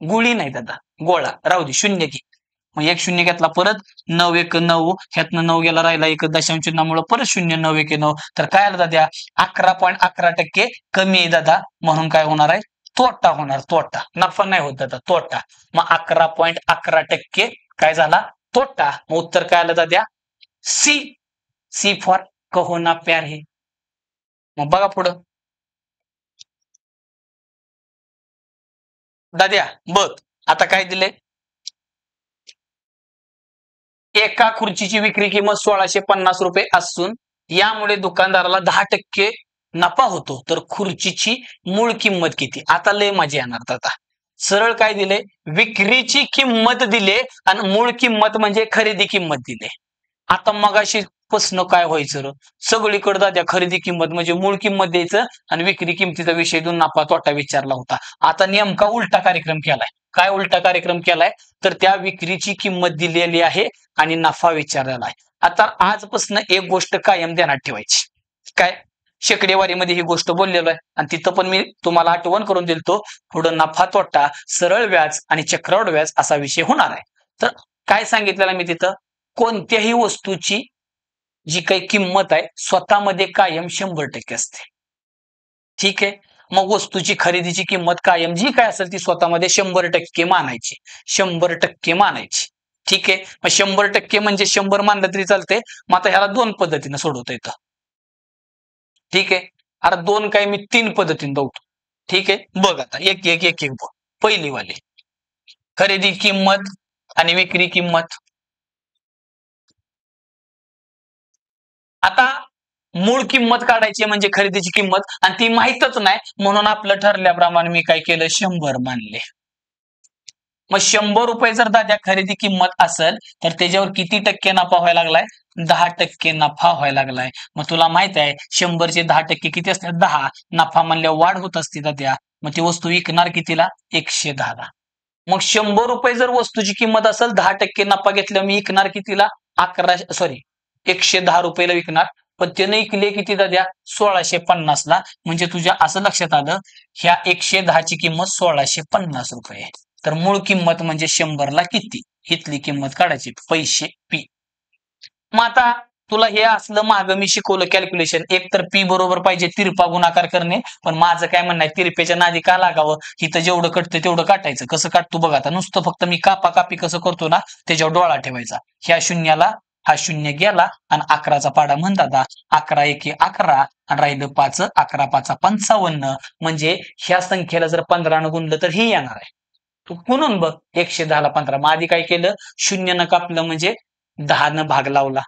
गुळी नाही दादा, गोळा. राहू दे, शून्य घे. मग 1 शून्य घेतला. परत 9 1 9, ह्यातनं 9 गेला, राहिला 1. दशांश चिन्हामुळे परत 0 9 1 9. तर काय आलं दादा? 11.11% कमी आहे दादा. म्हणून काय होणार आहे? तोटा होणार. तोटा. नफा नाही होत दादा, तोटा. मग 11.11% काय झाला? तोटा. मग उत्तर काय आलं दादा? सी. सी फॉर कहो ना प्यार है. मग बघा पुढं दाद्या, बघ आता काय दिले. एका खुर्चीची विक्री किंमत 1650 रुपये असून यामुळे दुकानदाराला 10% नफा होतो. तर खुर्चीची मूळ किंमत किती? आता लय मजा येणार दादा. सरळ काय दिले? विक्रीची किंमत दिले आणि मूळ किंमत म्हणजे खरेदी किंमत दिले. आता मगाशी प्रश्न काय व्हायचं र? सगळीकडे दाद्या खरेदी किंमत म्हणजे मूळ किंमत द्यायचं आणि विक्री किंमतीचा विषय देऊन नफा तोटा विचारला होता. आता नेमका उलटा कार्यक्रम केलाय. काय उलटा कार्यक्रम केलाय? तर त्या विक्रीची किंमत दिलेली आहे आणि नफा विचारलेला आहे. आता आजपासून एक गोष्ट कायम ध्यानात ठेवायची. काय? शेकडेवारीमध्ये ही गोष्ट बोललेलो आहे आणि तिथं पण मी तुम्हाला आठवण करून दिलतो. पुढं नफा तोटा, सरळ व्याज आणि चक्रवाढ व्याज असा विषय होणार आहे. तर काय सांगितलेलं मी तिथं? कोणत्याही वस्तूची जी काही किंमत आहे स्वतःमध्ये कायम 100% असते. ठीक आहे. मग वस्तूची खरेदीची किंमत कायम जी काय असेल ती स्वतःमध्ये 100% मानायची. 100% मानायची. ठीक आहे. मग 100% म्हणजे 100 मानलं तरी चालते. मग आता ह्याला 2 पद्धतीने सोडवता येतं. ठीक आहे. आता 2 काय, मी 3 पद्धतीने बघतो. ठीक आहे. बघ आता एक एक एक एक बघ. पहिली वाली खरेदी किंमत आणि विक्री किंमत. आता मूळ किंमत काढायची म्हणजे खरेदीची किंमत आणि ती माहीतच नाही म्हणून आपलं ठरल्याप्रमाणे मी काय केलं? 100 मानले. मग 100 रुपये जर दाद्या खरेदी किंमत असेल तर त्याच्यावर किती टक्के नफा व्हायला लागलाय? 10% नफा व्हायला लागलाय. मग तुला माहित आहे 100चे 10% किती असतात? 10. नफा म्हणल्यावर वाढ होत असते दाद्या. मग ती वस्तू विकणार कितीला? 110ला. मग 100 रुपये जर वस्तूची किंमत असेल, 10% नफा घेतल्यावर मी विकणार कितीला? 110 रुपयाला विकणार. पण त्याने विकले किती दाद्या? 1650ला. म्हणजे तुझ्या असं लक्षात आलं, ह्या 110 ची किंमत 1650 रुपये आहे. तर मूळ किंमत म्हणजे 100ला किती? इथली किंमत काढायची, पैसे पी. मग आता तुला हे असलं मागं मी शिकवलं कॅल्क्युलेशन, एक तर पी बरोबर पाहिजे तिरपा गुणाकार करणे, पण माझं काय म्हणणं आहे तिरपेच्या नादी का लागावं, इथं जेवढं कटतं तेवढं काटायचं. कसं काटतो बघा आता, नुसतं फक्त मी कापा कापी कसं करतो ना, त्याच्यावर डोळा ठेवायचा. ह्या शून्याला हा शून्य गेला आणि 11चा पाडा म्हणतात 11 एके 11 आणि राहिलं 5, 11 5 55. म्हणजे ह्या संख्येला जर 15 न गुणलं तर ही येणार आहे. तू गुणून बघ 110 ला 15. मग आधी काय केलं, 0 न कापलं म्हणजे 10 न भाग लावला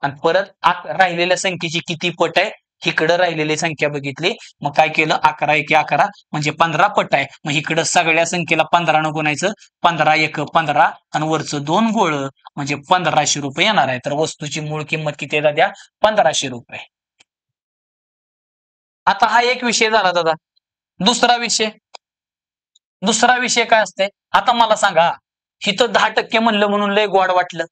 आणि परत राहिलेल्या संख्येची किती पट आहे इकडं राहिलेली संख्या बघितली, मग काय केलं 11 एके 11 म्हणजे 15 पट आहे. मग इकडं सगळ्या संख्येला 15 न गुणायचं, 15 एक 15 आणि वरचं 2 गोळ म्हणजे 1500 रुपये येणार आहे. तर वस्तूची मूळ किंमत किती आहे दादा, 1500 रुपये. आता हा एक विषय झाला दादा. दुसरा विषय काय असते, आता मला सांगा, इथं 10% म्हणलं म्हणून लय गोड वाटलं,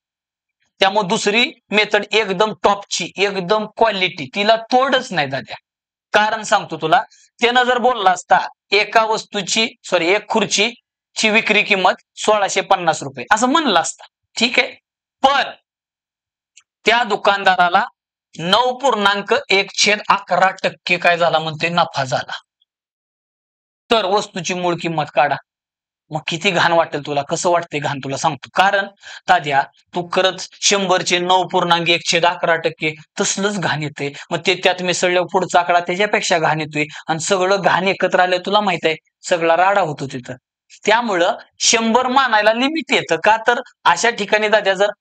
त्यामुळे दुसरी मेथड एकदम टॉपची, एकदम क्वालिटी, तिला तोडच नाही दाद्या. कारण सांगतो तुला, त्यानं जर बोलला असता एका वस्तूची एक खुर्चीची विक्री किंमत 1650 रुपये असं म्हणलं असता, ठीक आहे, पण त्या दुकानदाराला 9.1/11% काय झाला म्हणते, नफा झाला. तर वस्तूची मूळ किंमत काढा. मग किती घाण वाटेल तुला, कसं वाटते घाण तुला सांगतो. कारण ताद्या तू करत 100चे 9.1/11% तसलंच घाण येते. मग ते त्यात मिसळल्यावर पुढचा आकडा त्याच्यापेक्षा घाण येतोय आणि सगळं घाण एकत्र आलं, तुला माहित आहे सगळा राडा होतो तिथं. त्यामुळं 100 मानायला लिमिट येतं का, तर अशा ठिकाणी दादा जर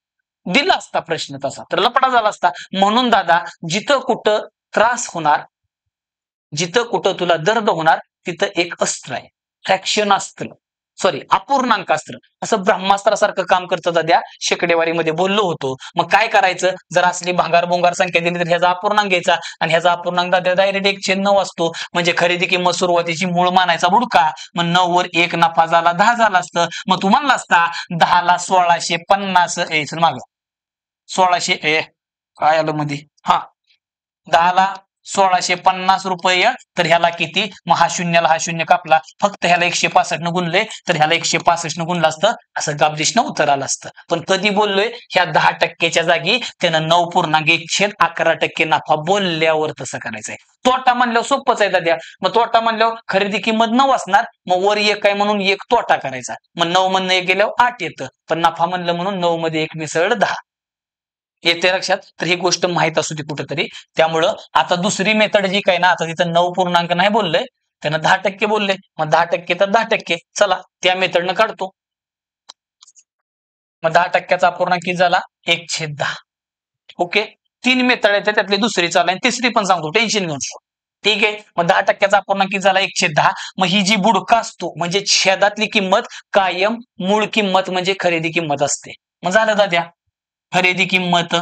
दिला असता प्रश्न तसा तर लपडा झाला असता. म्हणून दादा जिथं कुठं त्रास होणार, जिथं कुठं तुला दर्द होणार, तिथं एक अस्त्र आहे, फ्रॅक्शन अस्त्र, अपूर्णांक अस्त्र. असं ब्रह्मास्त्रासारखं काम करतं दाद्या. शेकडेवारीमध्ये बोललो होतो. मग काय करायचं, जर असली भांगार संख्या दिली तर ह्याचा अपूर्णांक घ्यायचा आणि ह्याचा अपूर्णांक दाद्या डायरेक्ट 1/9 असतो. म्हणजे खरेदी किंमत सुरुवातीची मूळ मानायचा बुडका, मग 9 वर 1 नफा झाला 10 झाला असतं. मग तू म्हणला असता 10 ला 1650 चल माग 1600 काय आलं मध्ये, 10 ला 1650 रुपये, तर ह्याला किती, मग हा शून्य कापला, फक्त ह्याला 165 न गुणले तर ह्याला 165 न गुणलं असतं, असं गाबदिशनं उत्तर आलं असतं. पण कधी बोललोय, ह्या 10%च्या जागी त्यानं 9.1/11% नफा बोलल्यावर तसं करायचंय. तोटा म्हणल्यावर सोपंच आहे दाद्या. मग तोटा म्हणल्यावर खरेदी किंमत 9 असणार, मग वर 1 आहे म्हणून 1 तोटा करायचा, मग 9 मधनं 1 गेल्यावर 8 येतं, पण नफा म्हणलं म्हणून 9 मध्ये 1 मिसळलं 10 येते लक्षात. तर ही गोष्ट माहित असू दे कुठेतरी. त्यामुळं आता दुसरी मेथड जी काय ना, आता तिथं 9 पूर्णांक नाही बोलले, त्यानं 10% बोलले, मग 10% तर 10%. चला त्या मेथडनं काढतो. मग 10%चा अपूर्णांक किती झाला, 1/10. ओके, 3 मेथड आहेत, त्यातली दुसरी चालू आणि तिसरी पण सांगतो, टेन्शन घेऊन. ठीक आहे, मग 10%चा अपूर्णांक किती झाला, 1/10. मग ही जी बुडका असतो म्हणजे छेदातली किंमत कायम मूळ किंमत म्हणजे खरेदी किंमत असते. मग झालं दाद्या खरेदी किंमत.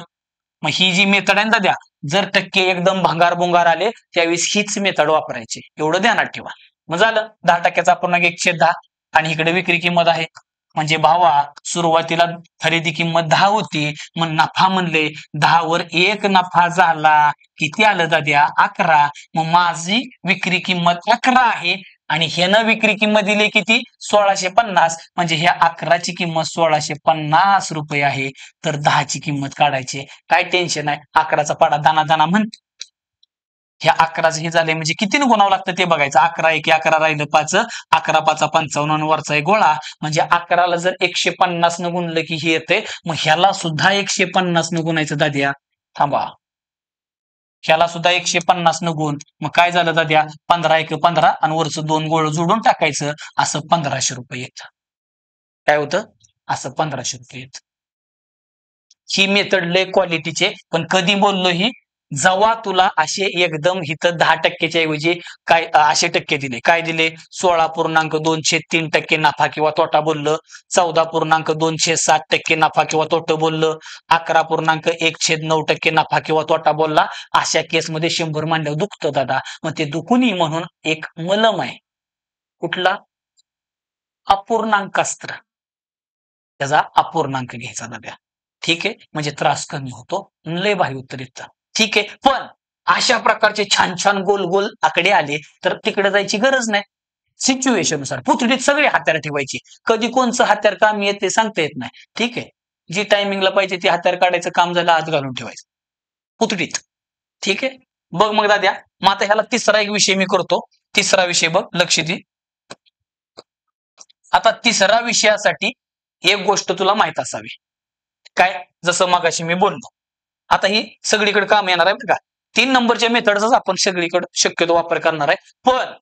मग ही जी मेथड आहे ना द्या, जर टक्के एकदम भंगार आले त्यावेळेस हीच मेथड वापरायची, एवढं ध्यानात ठेवा. मग झालं 10%चा अपूर्णांक 1/10 आणि इकडे विक्री किंमत आहे, म्हणजे भावा सुरुवातीला खरेदी किंमत 10 होती, मग नफा म्हणले 10 वर 1 नफा झाला, किती आलं दाद्या, 11. मग माझी विक्री किंमत 11 आहे आणि ह्यानं विक्री किंमत दिली किती, 1650. म्हणजे ह्या 11ची किंमत 1650 रुपये आहे. तर 10ची किंमत काढायची, काय टेन्शन आहे. 11चा पाडा दाना म्हण, ह्या 11चं हे झालंय म्हणजे कितीने गुणावं लागतं ते बघायचं. 11 एके 11 राहिलं 5, 11 5 55 वरचा एक गोळा, म्हणजे 11ला जर 150 न गुणलं की हे येते. मग ह्याला सुद्धा 150 न गुणायचं दाद्या. थांबा, ह्याला सुद्धा 150 न गुण, मग काय झालं दाद्या, 15 एक 15 आणि वरचं 2 गोळ जोडून टाकायचं, असं 1500 रुपये येतं. काय होतं, असं 1500 रुपये येतं. ही मेथड लय क्वालिटीचे, पण कधी बोललो ही, जेव्हा तुला असे एकदम इथं 10%च्या ऐवजी काय असे टक्के दिले, काय दिले, 16.203% नफा किंवा तोटा बोललं, 14.207% नफा किंवा तोटा बोललं, 11.1/9% नफा किंवा तोटा बोलला. अशा केसमध्ये 100 मांडल्यावर दुखतं दादा. मग ते दुखू नये म्हणून एक मलम आहे, कुठला, अपूर्णांकास्त्र, त्याचा अपूर्णांक घ्यायचा दादा. ठीक आहे, म्हणजे त्रास कमी होतो, लय भारी उत्तर येतं. ठीक आहे, पण अशा प्रकारचे छान छान गोल गोल आकडे आले तर तिकडे जायची गरज नाही. सिच्युएशन नुसार पुतळीत सगळे हत्यार ठेवायची, कधी कोणचं हत्यार कामी येते सांगता येत नाही. ठीक आहे, जी टायमिंगला पाहिजे ती हत्यार काढायचं काम झालं, आत घालून ठेवायचं. पुतडीत. ठीक आहे. बघ मग दाद्या, मग आता ह्याला तिसरा एक विषय मी करतो. तिसरा विषय बघ, लक्ष दे. आता तिसरा विषयासाठी एक गोष्ट तुला माहित असावी. काय? जसं मगाशी मी बोललो. आता ही सगळीकडे काम येणार आहे बरं का. 3 नंबरच्या मेथडचाच आपण सगळीकडे शक्यतो वापर करणार आहे. पण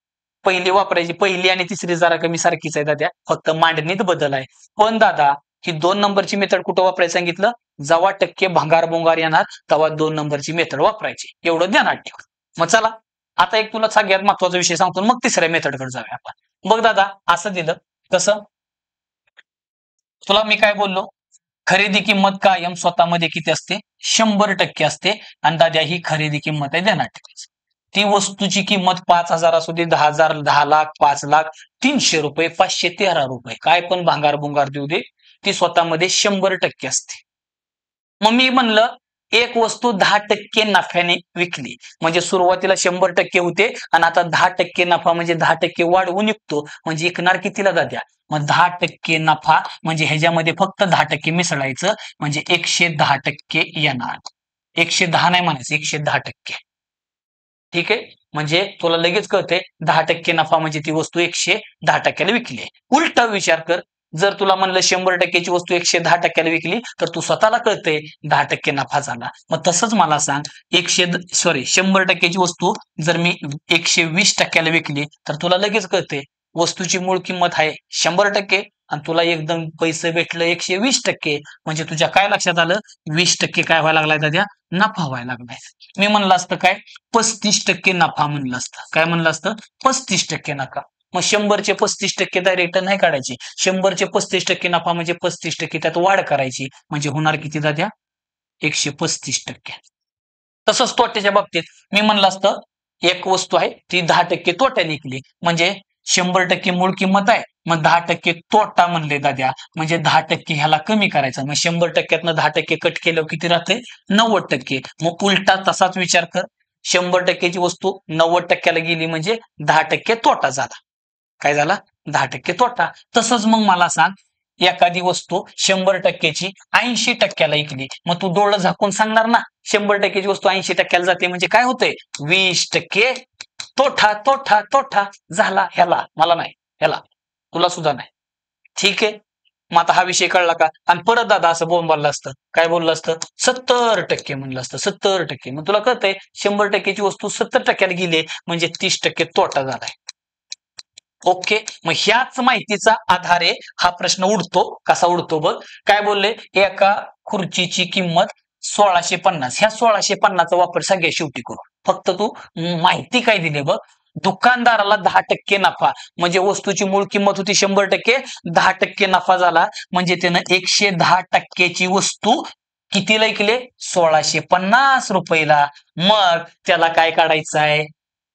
पहिली आणि तिसरी जरा कमी सारखीच आहे दाद्या. फक्त मांडणीत बदल आहे. पण दादा, ही 2 नंबरची मेथड कुठं वापरायला सांगितलं? जेव्हा टक्के भंगार येणार तेव्हा 2 नंबरची मेथड वापरायची. एवढं ध्यानात ठेव. मग चला, आता एक तुला सगळ्यात महत्वाचा विषय सांगतो, मग तिसऱ्या मेथडकडे जाऊया आपण. बघ दादा, असं दिलं कसं? तुला मी काय बोललो? खरेदी किंमत कायम स्वतःमध्ये किती असते? 100% असते. आणि दाद्या, ही खरेदी किंमत आहे, ध्यानात ठेवायची. ती वस्तूची किंमत 5,000 असू दे, 10,000, 10 लाख, 5 लाख, 300 रुपये, 513 रुपये, काय पण भांगार देऊ दे, ती स्वतःमध्ये 100% असते. मग मी म्हणलं, एक वस्तू 10% नफ्याने विकली म्हणजे सुरुवातीला 100% होते आणि आता 10% नफा म्हणजे 10% वाढवून विकतो म्हणजे विकणार कितीला दाद्या? मग 10% नफा म्हणजे ह्याच्यामध्ये फक्त 10% मिसळायचं म्हणजे 110% येणार. 110 नाही म्हणायचं, 110%. ठीक आहे. म्हणजे तुला लगेच कळते 10% नफा म्हणजे ती वस्तू 110%ला विकली आहे. उलटा विचार कर, जर तुला म्हणलं 100%ची वस्तू 110%ला विकली तर तू स्वतःला कळतंय 10% नफा झाला. मग तसंच मला सांग, 100%ची वस्तू जर मी 120%ला विकली तर तुला लगेच कळते वस्तूची मूळ किंमत आहे 100% आणि तुला एकदम पैसे भेटलं 120%. म्हणजे तुझ्या काय लक्षात आलं? 20% काय व्हायला लागलाय दाद्या? नफा व्हायला लागलाय. मी म्हणलं असतं काय? 35% नफा म्हणलं असतं. काय म्हणलं असतं? 35% नफा. मग 100चे 35% डायरेक्ट नाही काढायचे. 100चे 35% नफा म्हणजे 35% त्यात वाढ करायची. म्हणजे होणार किती दाद्या? 135%. तसंच तोट्याच्या बाबतीत मी म्हणलं असतं, एक वस्तू आहे ती 10% तोट्याने विकली म्हणजे 100% मूळ किंमत आहे, मग 10% तोटा म्हणले दाद्या, म्हणजे 10% ह्याला कमी करायचं. मग 100%तनं 10% कट केल्यावर किती राहते? 90%. मग उलटा तसाच विचार कर, 100%ची वस्तू 90%ला गेली म्हणजे 10% तोटा झाला. काय झाला? 10% तोटा. तसंच मग मला सांग, एखादी वस्तू 100%ची 80%ला विकली, मग तू डोळं झाकून सांगणार ना 100%ची वस्तू 80%ला जाते म्हणजे काय होतंय? 20% तोटा तोटा तोटा झाला. ह्याला मला नाही, ह्याला तुला सुद्धा नाही. ठीक आहे. मग आता हा विषय कळला का? आणि परत दादा असं बोललं असतं, काय बोललं असतं? 70% म्हणलं असतं, 70%. मग तुला कळतंय 100%ची वस्तू 70%ला गेली म्हणजे 30% तोटा झालाय. ओके. मग ह्याच माहितीचा आधारे हा प्रश्न उडतो. कसा उडतो बघ? काय बोलले? एका खुर्चीची किंमत 1650. ह्या 1650चा वापर सगळ्या शेवटी करू. फक्त तू माहिती काय दिली बघ? दुकानदाराला 10% नफा म्हणजे वस्तूची मूळ किंमत होती 100%, 10% नफा झाला म्हणजे त्यानं 110%ची वस्तू कितीला विकले? 1650 रुपयाला. मग त्याला काय काढायचं आहे?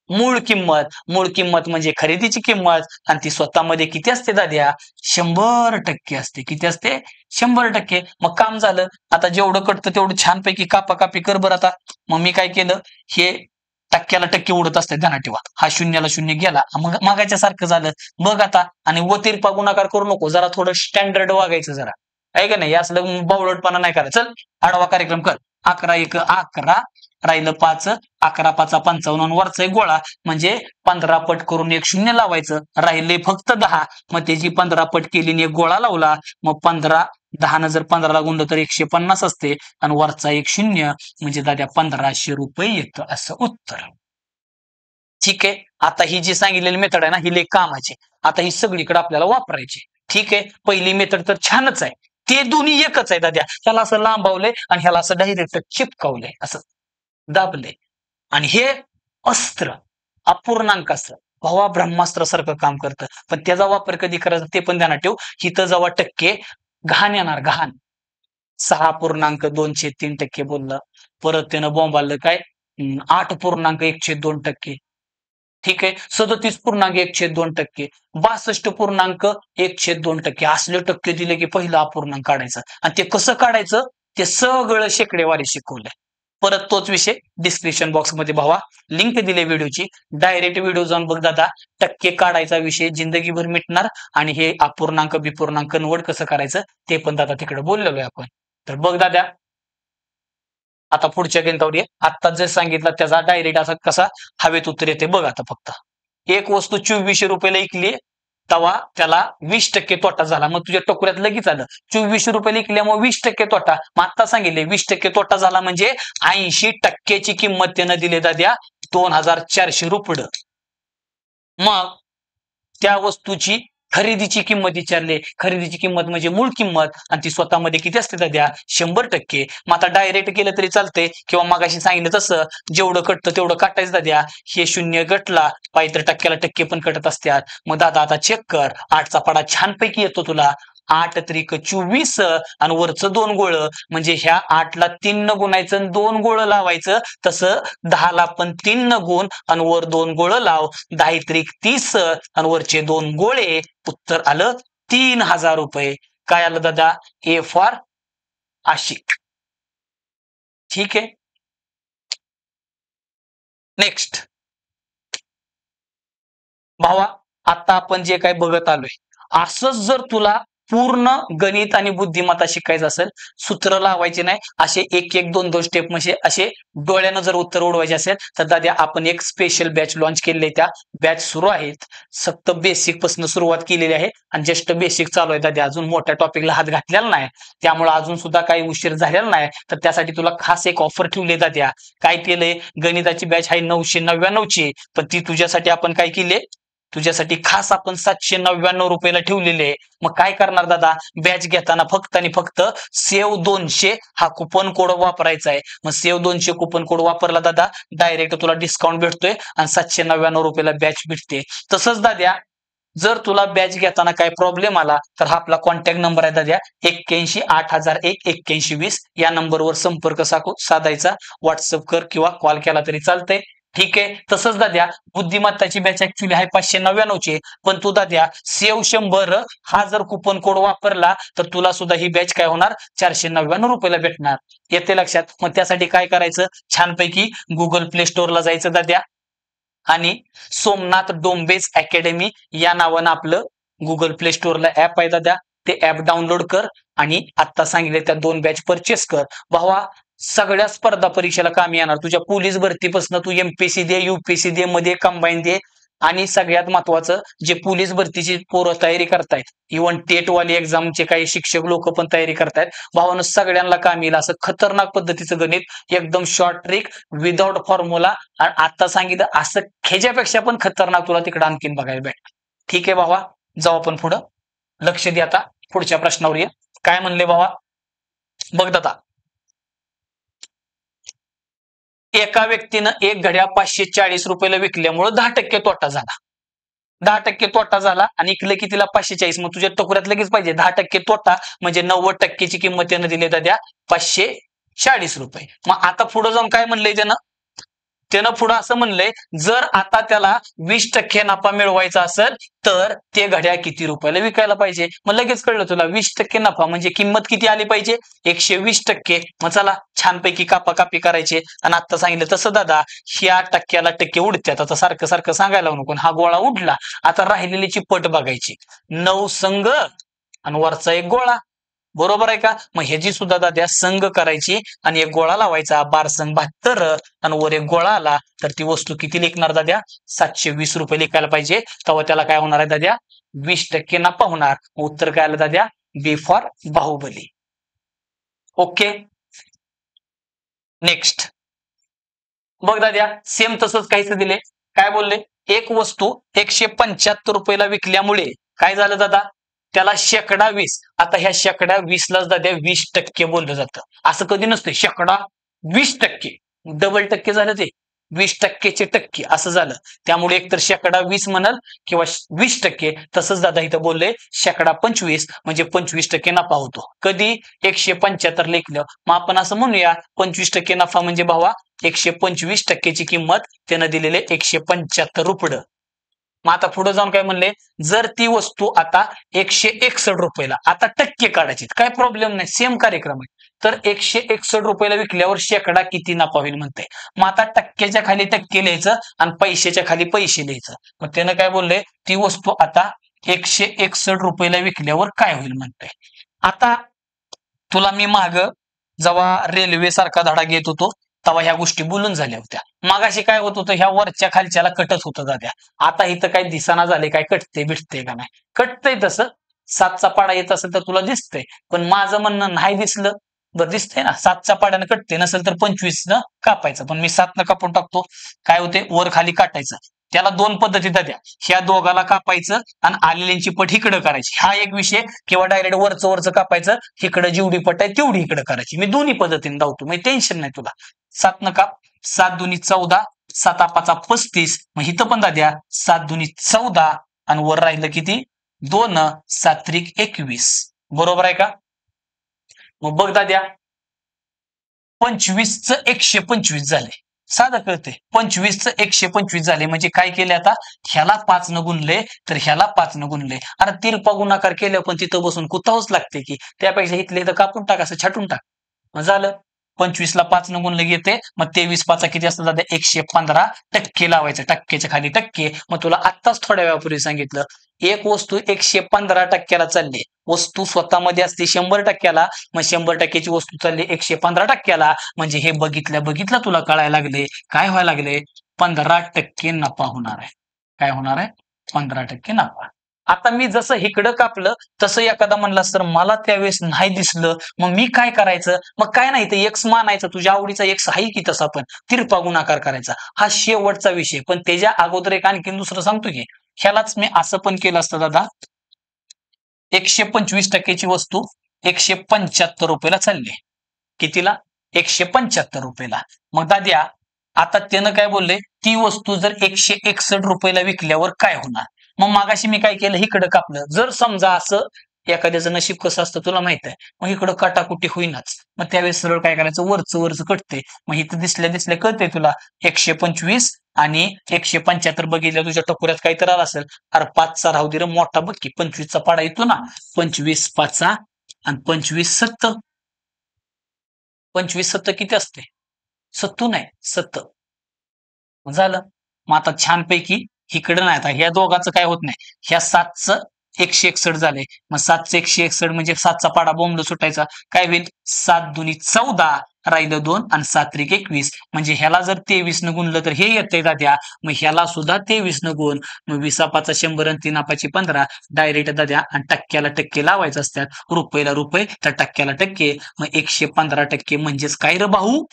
मूळ किंमत म्हणजे खरेदीची किंमत आणि ती स्वतःमध्ये किती असते दाद्या? 100% असते. किती असते? 100%. मग काम झालं. आता जेवढं कटतं तेवढं छानपैकी कापाकापी कर बरं आता. मग मी काय केलं? हे टक्क्याला टक्के उडत असते, ध्यानात ठेवा. हा शून्याला शून्य गेला. मग मागाच्या सारखं झालं. बघ आता, आणि तिरपा गुणाकार करू नको. जरा थोडं स्टँडर्ड वागायचं जरा. आहे का नाही? असलं बावळटपणा नाही करायचं. चल, आडवा कार्यक्रम कर. 11 1 11, राहिलं 5, 11 5 55 वरचा एक गोळा म्हणजे 15 पट करून एक शून्य लावायचं. राहिले फक्त 10, मग त्याची 15 पट केली आणि एक गोळा लावला. मग 15 10 जर 15ला गुणलं तर 150 असते आणि वरचा एक शून्य म्हणजे दाद्या 1500 रुपये येतं असं उत्तर. ठीक आहे. आता ही जी सांगितलेली मेथड आहे ना, ही लई कामाची. आता ही सगळीकडे आपल्याला वापरायची. ठीक आहे. पहिली मेथड तर छानच आहे. ते दोन्ही एकच आहे दाद्या. ह्याला असं लांबवलंय आणि ह्याला असं डायरेक्ट चिपकावलंय, असं दाबलंय. आणि हे अस्त्र, अपूर्णांकास्त्र, भवा ब्रह्मास्त्रासारखं काम करतं. पण त्याचा वापर कधी करायचा ते पण ध्यानात ठेव. हिथं जेव्हा टक्के घाण येणार, घाण 6.203% बोललं. परत त्यानं बोंबाललं काय? 8.1/2%. ठीक आहे. 37.1/2%, 62.1/2%. असले टक्के दिले की पहिला अपूर्णांक काढायचा. आणि ते कसं काढायचं ते सगळं शेकडेवारी शिकवलंय. परत तोच विषय डिस्क्रिप्शन बॉक्समध्ये भावा लिंक दिली व्हिडिओची. डायरेक्ट व्हिडिओ जाऊन बघ दादा. टक्के काढायचा विषय जिंदगीभर मिटणार आणि हे अपूर्णांक बिपूर्णांक कन्वर्ट कसं करायचं ते पण दादा तिकडे बोललेलो आहे आपण. तर बघ दादा, आता पुढच्या गणितावर ये. आत्ता जे सांगितलं त्याचा डायरेक्ट असा कसा हवेत उत्तर येते बघ. आता फक्त एक वस्तू 2400 रुपयाला विकली, तेव्हा त्याला 20% तोटा झाला. मग तुझ्या टोकऱ्यात लगेच आलं 2400 रुपयाला विकल्यामुळे 20% तोटा. मग आता सांगितले 20% तोटा झाला म्हणजे 80% किंमत त्यानं दिली दाद्या 2400 रुपये. मग त्या वस्तूची खरेदीची किंमत विचारले. खरेदीची किंमत म्हणजे मूळ किंमत आणि ती स्वतःमध्ये किती असते दाद्या 100%. मग आता डायरेक्ट केलं तरी चालते किंवा मगाशी सांगितलं तसं जेवढं कटतं तेवढं काटायचं दाद्या. हे शून्य गटला पाहिजे तर टक्क्याला टक्के पण कटत असतात. मग दादा आता चेक कर. 8चा पाडा छानपैकी येतो तुला. 8 त्रिक 24 आणि वरचं 2 गोळ म्हणजे ह्या 8ला 3 न गुणायचं आणि 2 गोळ लावायचं. तसं 10ला पण 3 न गुण आणि वर 2 गोळ लाव. 10 त्रिक 30 आणि वरचे 2 गोळे. उत्तर आलं 3000 रुपये. काय आलं दादा? ए फॉर आशिक. ठीक आहे. नेक्स्ट भावा, आता आपण जे काही बघत आलोय असंच जर तुला पूर्ण गणित आणि बुद्धिमत्ता शिकायचं असेल, सूत्र लावायचे नाही, असे एक एक दोन दोन स्टेप म्हणजे असे डोळ्यानं जर उत्तर उडवायचे असेल तर दादा आपण एक स्पेशल बॅच लॉन्च केलेली आहे. त्या बॅच सुरू आहेत. फक्त बेसिक पासून सुरुवात केलेली आहे आणि जस्ट बेसिक चालू आहे दादा. अजून मोठ्या टॉपिकला हात घातलेला नाही, त्यामुळे अजून सुद्धा काही उशीर झालेला नाही. तर त्यासाठी तुला खास एक ऑफर ठेवली दादा. काय केलंय? गणिताची बॅच आहे 999 ची, पण ती तुझ्यासाठी आपण काय केली? तुझ्यासाठी खास आपण 799 रुपयाला ठेवलेले आहे. मग काय करणार दादा? बॅच घेताना फक्त आणि फक्त सेव 200 हा कुपन कोड वापरायचा आहे. मग सेव 200 कुपन कोड वापरला दादा, डायरेक्ट तुला डिस्काउंट भेटतोय आणि 799 रुपयाला बॅच भेटते. तसंच दाद्या जर तुला बॅच घेताना काही प्रॉब्लेम आला तर हा आपला कॉन्टॅक्ट नंबर आहे दाद्या 81 8001 8120. या नंबरवर संपर्क साधायचा. व्हॉट्सअप कर किंवा कॉल केला तरी चालतंय. ठीक आहे. तसंच दाद्या बुद्धिमत्ताची बॅच ऍक्च्युली आहे 599 ची, पण तू दाद्या सेव 100 हा जर कुपन कोड वापरला तर तुला सुद्धा ही बॅच काय होणार 499 रुपयाला भेटणार. येते लक्षात? मग त्यासाठी काय करायचं? छानपैकी गुगल प्ले स्टोअरला जायचं दाद्या आणि सोमनाथ डोंबेज अकॅडमी या नावानं आपलं गुगल प्ले स्टोअरला ऍप आहे दादा. ते ऍप डाउनलोड कर आणि आता सांगितले त्या 2 बॅच परचेस कर. भावा सगळ्या स्पर्धा परीक्षेला कामी येणार. तुझ्या पोलीस भरतीपासून तू एमपीएससी दे, यूपीएससी दे, मध्ये कंबाईन दे आणि सगळ्यात महत्वाचं जे पोलीस भरतीची पोरं तयारी करतायत, इव्हन टेटवाली एक्झामचे काही शिक्षक लोक पण तयारी करतायत, भावानं सगळ्यांना कामी येईल असं खतरनाक पद्धतीचं गणित, एकदम शॉर्ट ट्रिक विदाउट फॉर्म्युला. आणि आता सांगितलं असं ह्याच्यापेक्षा पण खतरनाक तुला तिकडे आणखीन बघायला भेट. ठीक आहे भावा, जाऊ आपण पुढं. लक्ष दे आता पुढच्या प्रश्नावर ये. काय म्हणले भावा? बघ दादा, एका व्यक्तीनं एक घड्याळ 540 रुपयाला विकल्यामुळे 10% तोटा झाला. 10% तोटा झाला आणि इकलं कितीला 540. मग तुझ्या टोकऱ्यात लगेच पाहिजे 10% तोटा म्हणजे 90%ची किंमत त्यानं दिली दाद्या 540 रुपये. मग आता पुढे जाऊन काय म्हणलंय त्यानं पुढं असं म्हणलंय, जर आता त्याला 20% नफा मिळवायचा असेल तर ते घड्याळ किती रुपयाला विकायला पाहिजे. मग लगेच कळलं तुला 20% नफा म्हणजे किंमत किती आली पाहिजे 120%. मग चला छानपैकी कापाकापी करायचे. आणि आता सांगितलं तसं दादा ह्या टक्क्याला टक्के उडतात. आता सारखं सारखं सांगायला नको. हा गोळा उडला, आता राहिलेलीची पट बघायची. 9 संघ आणि वरचा एक गोळा, बरोबर आहे का? मग ह्याची सुद्धा दाद्या संघ करायची आणि एक गोळा लावायचा. 12 संघ 72 आणि वर एक गोळा आला तर ती वस्तू किती लिखणार दाद्या 720 रुपये लिखायला पाहिजे. तेव्हा त्याला काय होणार आहे दाद्या 20% नफा होणार. उत्तर काय आलं दाद्या? बी फॉर बाहुबली. ओके. नेक्स्ट बघ दाद्या, सेम तसंच काहीच दिले. काय बोलले? एक वस्तू 175 रुपयाला विकल्यामुळे काय झालं दादा? त्याला 20%. आता ह्या 20%लाच दाद्या 20% बोललं जातं. असं कधी नसतं 20%. डबल टक्के झालं ते 20%चे टक्के असं झालं. त्यामुळे एकतर 20% म्हणाल किंवा 20%. तसंच दादा इथं बोलले 25% म्हणजे 25% नफा होतो. कधी 175 लेखलं. मग आपण असं म्हणूया 25% नफा म्हणजे भावा 125%ची किंमत त्यानं दिलेले 175 रुपये. मग आता पुढे जाऊन काय म्हणले, जर ती वस्तू आता 161 रुपयाला, आता टक्के काढायचे काय प्रॉब्लेम नाही, सेम कार्यक्रम आहे. तर 161 रुपयाला विकल्यावर शेकडा किती नफा होईल म्हणते. मग आता टक्क्याच्या खाली टक्के लिहायचं आणि पैशाच्या खाली पैसे लिहायचं. मग त्यानं काय बोलले, ती वस्तू आता 161 रुपयाला विकल्यावर काय होईल म्हणते. आता तुला मी माग जेव्हा रेल्वे सारखा धडा घेत होतो तेव्हा ह्या गोष्टी बोलून झाल्या होत्या. मगाशी काय होत होतं, ह्या वरच्या खालच्याला कटत होतं दाद्या. आता इथं काही दिसाना झाले, काय कटते बिटते का नाही. कटतंय तसं, 7चा पाडा येत असेल तर तुला दिसतंय, पण माझं म्हणणं नाही दिसलं बरं दिसतंय ना, 7च्या पाड्यानं कटते, नसेल तर 25 कापायचं, पण मी 7 कापून टाकतो. काय होते, वर खाली काटायचं. त्याला 2 पद्धती द्या, ह्या दोघाला कापायचं आणि आलेल्यांची पट इकडं करायची, हा एक विषय, किंवा डायरेक्ट वरचं कापायचं, इकडं जेवढी पट आहे तेवढी इकडं करायची. मी दोन्ही पद्धतीने धावतो, म्हणजे टेन्शन नाही तुला. 7 काप, 7 दुनी 14, 7 पाचा 35, मग इथं पण द्या 7 दुनी 14 आणि वर राहिलं किती 2, 7 त्रिक 21. बरोबर आहे का? मग बघ दाद्या, 25चं 125 झाले, साधं कळते. 25चं 125 झाले म्हणजे काय केले, आता ह्याला 5 न गुणले तर ह्याला 5 न गुणले. अरे तिरपा गुणाकार केल्यावर पण तिथं बसून कुतावच लागते की, त्यापेक्षा इथले तर कापून टाक, असं छाटून टाक, मग झालं. 25ला 5 न गुणले घेते, मग 23 पाचा किती असतं दादा, 115% लावायचं, टक्क्याच्या खाली टक्के. मग तुला आत्ताच थोड्या वेळापूर्वी सांगितलं, एक वस्तू 115% चालली, वस्तू स्वतःमध्ये असते 100%ला, मग 100%ची वस्तू चालली 115%ला, म्हणजे हे बघितल्या तुला कळायला लागले, काय व्हायला लागले, 15% नफा होणार आहे. काय होणार आहे, 15% नफा. आता मी जसं इकडं कापलं तसं एखादा म्हणला तर मला त्यावेळेस नाही दिसलं, मग मी काय करायचं, मग काय नाही ते एक्स मानायचं, तुझ्या आवडीचा एक्स आहे की तसा, पण तिरपा गुणाकार करायचा, हा शेवटचा विषय. पण त्याच्या अगोदर एक आणखीन दुसरं सांगतो की, ह्यालाच मी असं पण केलं असतं दादा, 125%ची वस्तू 175 रुपयाला चालली, कितीला, 175 रुपयाला. मग दाद्या, आता त्यानं काय बोलले, ती वस्तू जर 161 रुपयाला विकल्यावर काय होणार. मग मागाशी मी काय केलं, इकडं कापलं. जर समजा असं एखाद्याचं नशीब कसं असतं तुला माहित आहे, मग इकडं काटाकुटी होईनाच, मग त्यावेळेस सरळ काय करायचं, वरचं कटते. मग इथं दिसल्या कळतंय तुला, 125 आणि 175 बघितलं, तुझ्या टकोऱ्यात काहीतरी आलं असेल. अरे 5चा राहू दे रे, मोठा बघ की, 25चा पाडा येतो ना, 25 5 आणि 25 7, 25 7 किती असते, 70 नाही 7. झालं. मग आता छानपैकी इकडं नाही, आता ह्या दोघांचं काय होत नाही, ह्या 7चं 161 झाले, मग 7चं 161 म्हणजे 7चा पाडा बोंबल सुटायचा, काय होईल, 7 दुनी 14 राहिलं 2 आणि 7 त्रिक 21, म्हणजे ह्याला जर 23 न गुणलं तर हे येतंय दाद्या, मग ह्याला सुद्धा 23 न गुण, मग 20 पाचा 100 आणि 3 पाची 15, डायरेक्ट दाद्या, आणि टक्क्याला टक्के लावायचं असतात, रुपयाला रुपये तर टक्क्याला टक्के, मग 115% म्हणजेच काय रे भाऊ,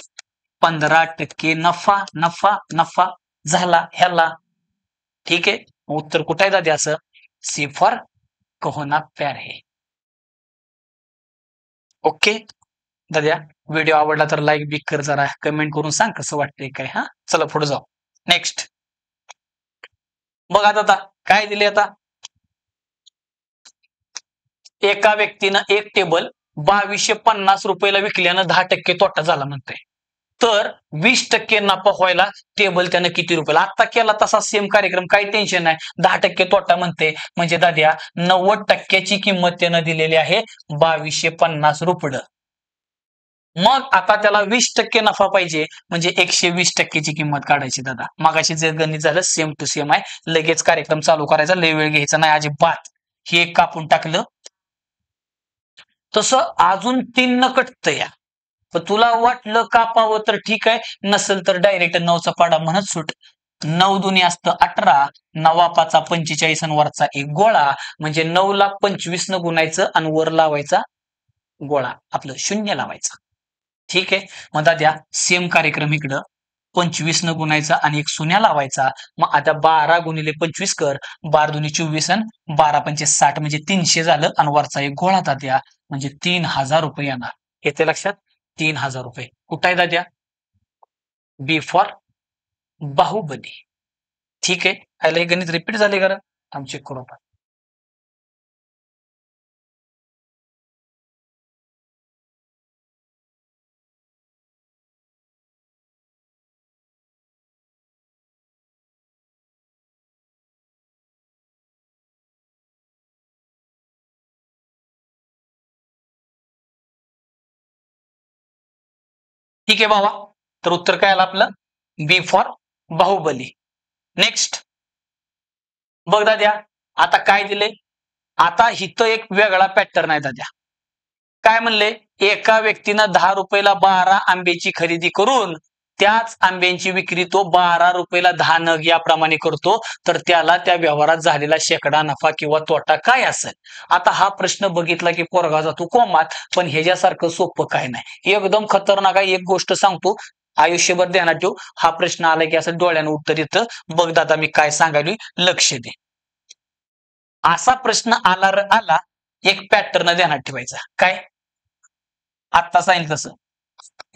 15% नफा नफा नफा झाला ह्याला. ठीक आहे, उत्तर कुठे आहे दादा, असं सी फॉर कहोना प्यार है. ओके दाद्या, व्हिडिओ आवडला तर लाईक बिक कर, जरा कमेंट करून सांग कसं वाटतंय काय. हा चला पुढे जाऊ. नेक्स्ट बघा आता काय दिले, आता एका व्यक्तीनं एक टेबल 2250 रुपयाला विकल्यानं 10% तोटा झाला म्हणते, तर 20% नफा व्हायला टेबल त्यानं किती रुपयाला. आता केला तसा सेम कार्यक्रम, काही टेन्शन नाही, 10% तोटा म्हणते, म्हणजे दाद्या 90%ची किंमत त्यानं दिलेली आहे 2250 रुपये. मग आता त्याला 20% नफा पाहिजे, म्हणजे 120%ची किंमत काढायची दादा. मगाशी जे गणित झालं सेम टू सेम आहे, लगेच कार्यक्रम चालू करायचा, लय वेळ घ्यायचा नाही अजिबात. हे एक कापून टाकलं, तसं अजून 3 न कटतं या, पण तुला वाटलं कापावं तर ठीक आहे, नसेल तर डायरेक्ट 9चा पाडा म्हणत सुट. 9 दुनी असतं 18, 9 पाचा 45 आणि वरचा एक गोळा, म्हणजे 9 ला 25 न गुणायचं आणि वर लावायचा गोळा, आपलं शून्य लावायचा. ठीक आहे, मग दाद्या सेम कार्यक्रम इकडं, 25 न गुणायचा आणि एक शून्य लावायचा. मग आता 12 गुणिले 25 कर, 12 दुनी 24 आणि 12 पंचे 60, म्हणजे 300 झालं, आणि वरचा एक गोळा दाद्या, म्हणजे 3000 रुपये येणार. येते लक्षात, 3000 रुपये. कुठं आहे दाद्या, बी फॉर बाहुबली. ठीक आहे, ह्याला हे गणित रिपीट झाले का, आम्ही चेक करू आपण. ठीक आहे बाबा, तर उत्तर काय आलं आपलं, बी फॉर बाहुबली. नेक्स्ट बघ दाद्या, आता काय दिले, आता इथं एक वेगळा पॅटर्न आहे दाद्या. काय म्हणले, एका व्यक्तीनं 10 रुपयाला 12 आंब्याची खरेदी करून त्याच आंब्यांची विक्री तो 12 रुपयाला 10 नग याप्रमाणे करतो, तर त्याला त्या व्यवहारात झालेला शेकडा नफा किंवा तोटा काय असेल? आता हा प्रश्न बघितला की पोरगा जातो कोमात, पण ह्याच्यासारखं सोपं काय नाही. एकदम खतरनाक आहे. एक गोष्ट सांगतो, आयुष्यभर ध्यानात ठेव. हा प्रश्न आला की असं डोळ्यानं उत्तर येतं. बघ दादा मी काय सांगायलोय, लक्ष दे. असा प्रश्न आला एक पॅटर्न ध्यानात ठेवायचा. काय? आत्ता सांगितलं तसं.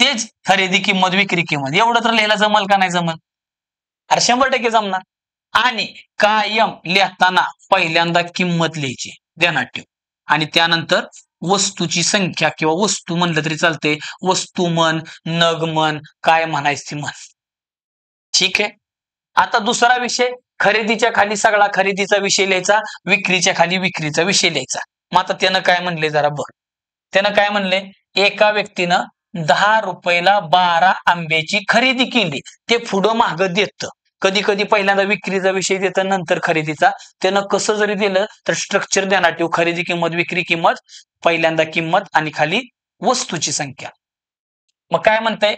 तेच खरेदी किंमत, विक्री किंमत एवढं तर लिहायला जमल का नाही जमल? अरे 100% जमणार. आणि कायम लिहिताना पहिल्यांदा किंमत लिहायची, ध्यानात ठेव. आणि त्यानंतर वस्तूची संख्या किंवा वस्तू म्हणलं तरी चालते. वस्तू म्हण, नग म्हण, काय म्हणायचं ते म्हण. ठीक आहे. आता दुसरा विषय, खरेदीच्या खाली सगळा खरेदीचा विषय लिहायचा, विक्रीच्या खाली विक्रीचा विषय लिहायचा. मग आता त्यानं काय म्हणले जरा बघ. त्यानं काय म्हणले, एका व्यक्तीनं 10 रुपयाला 12 आंब्याची खरेदी केली. ते पुढं मागं देतं. कधी कधी पहिल्यांदा विक्रीचा विषय देतं, नंतर खरेदीचा. त्यानं कसं जरी दिलं तर स्ट्रक्चर ध्यानात ठेव. खरेदी किंमत, विक्री किंमत, पहिल्यांदा किंमत आणि खाली वस्तूची संख्या. मग काय म्हणताय,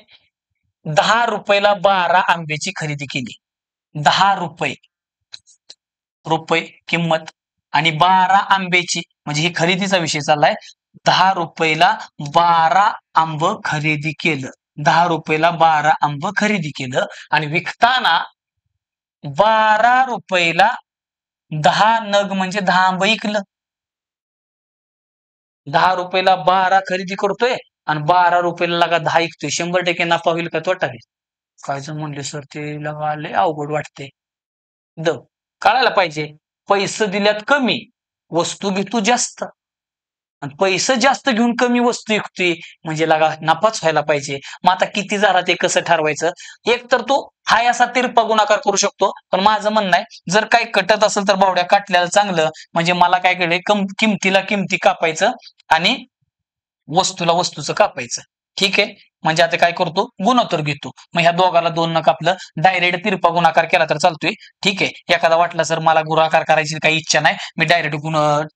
10 रुपयाला 12 आंब्याची खरेदी केली. 10 रुपये किंमत आणि 12 आंब्याची, म्हणजे ही खरेदीचा विषय चाललाय. 10 रुपयाला 12 आंब खरेदी केलं. 10 रुपयाला 12 आंब खरेदी केलं आणि विकताना 12 रुपयाला 10 नग म्हणजे 10 आंब विकलं. 10 रुपयाला 12 खरेदी करतोय आणि 12 रुपयाला लगा 10 विकतोय. 100% नफा होईल का तोटा होईल? काय जण म्हणले सर ते लगा लय अवघड वाटते. कळायला पाहिजे. पैसे दिल्यात कमी, वस्तू घेतो जास्त. आणि पैसे जास्त घेऊन कमी वस्तू विकतोय म्हणजे लगा नफाच व्हायला पाहिजे. मग आता किती झाला ते कसं ठरवायचं? एक तर तो हाय असा तिरपा गुणाकार करू शकतो, पण माझं म्हणणं आहे जर काही कटत असेल तर बावड्या काटल्याला चांगलं. म्हणजे मला काय कळलंय, किमतीला किमती कापायचं आणि वस्तूला वस्तूचं कापायचं. ठीक आहे. म्हणजे आता काय करतो, गुणोत्तर घेतो. मग ह्या दोघाला 2 न कापलं, डायरेक्ट तिरपा गुणाकार केला तर चालतोय. ठीक आहे. एखादा वाटला सर मला गुणाकार करायची काही इच्छा नाही, मी डायरेक्ट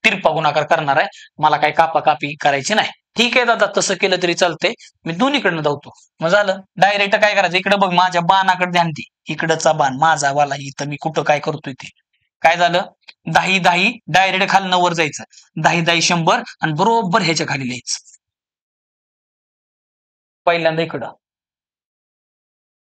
तिरपा गुणाकार करणार आहे, मला काही कापाकापी करायची नाही. ठीक आहे दादा, तसं केलं तरी चालतंय. मी दोन्हीकडनं धावतो. मग झालं. डायरेक्ट काय करायचं, इकडे बघ माझ्या बाणाकडे ध्यान दे. इकडचा बाण माझा वाला, इथं मी कुठं काय करतोय ते. काय झालं, 10 10 डायरेक्ट खाली वर जायचं. 10 10 100 आणि बरोबर ह्याच्या खाली लिहायचं. पहिल्यांदा इकडं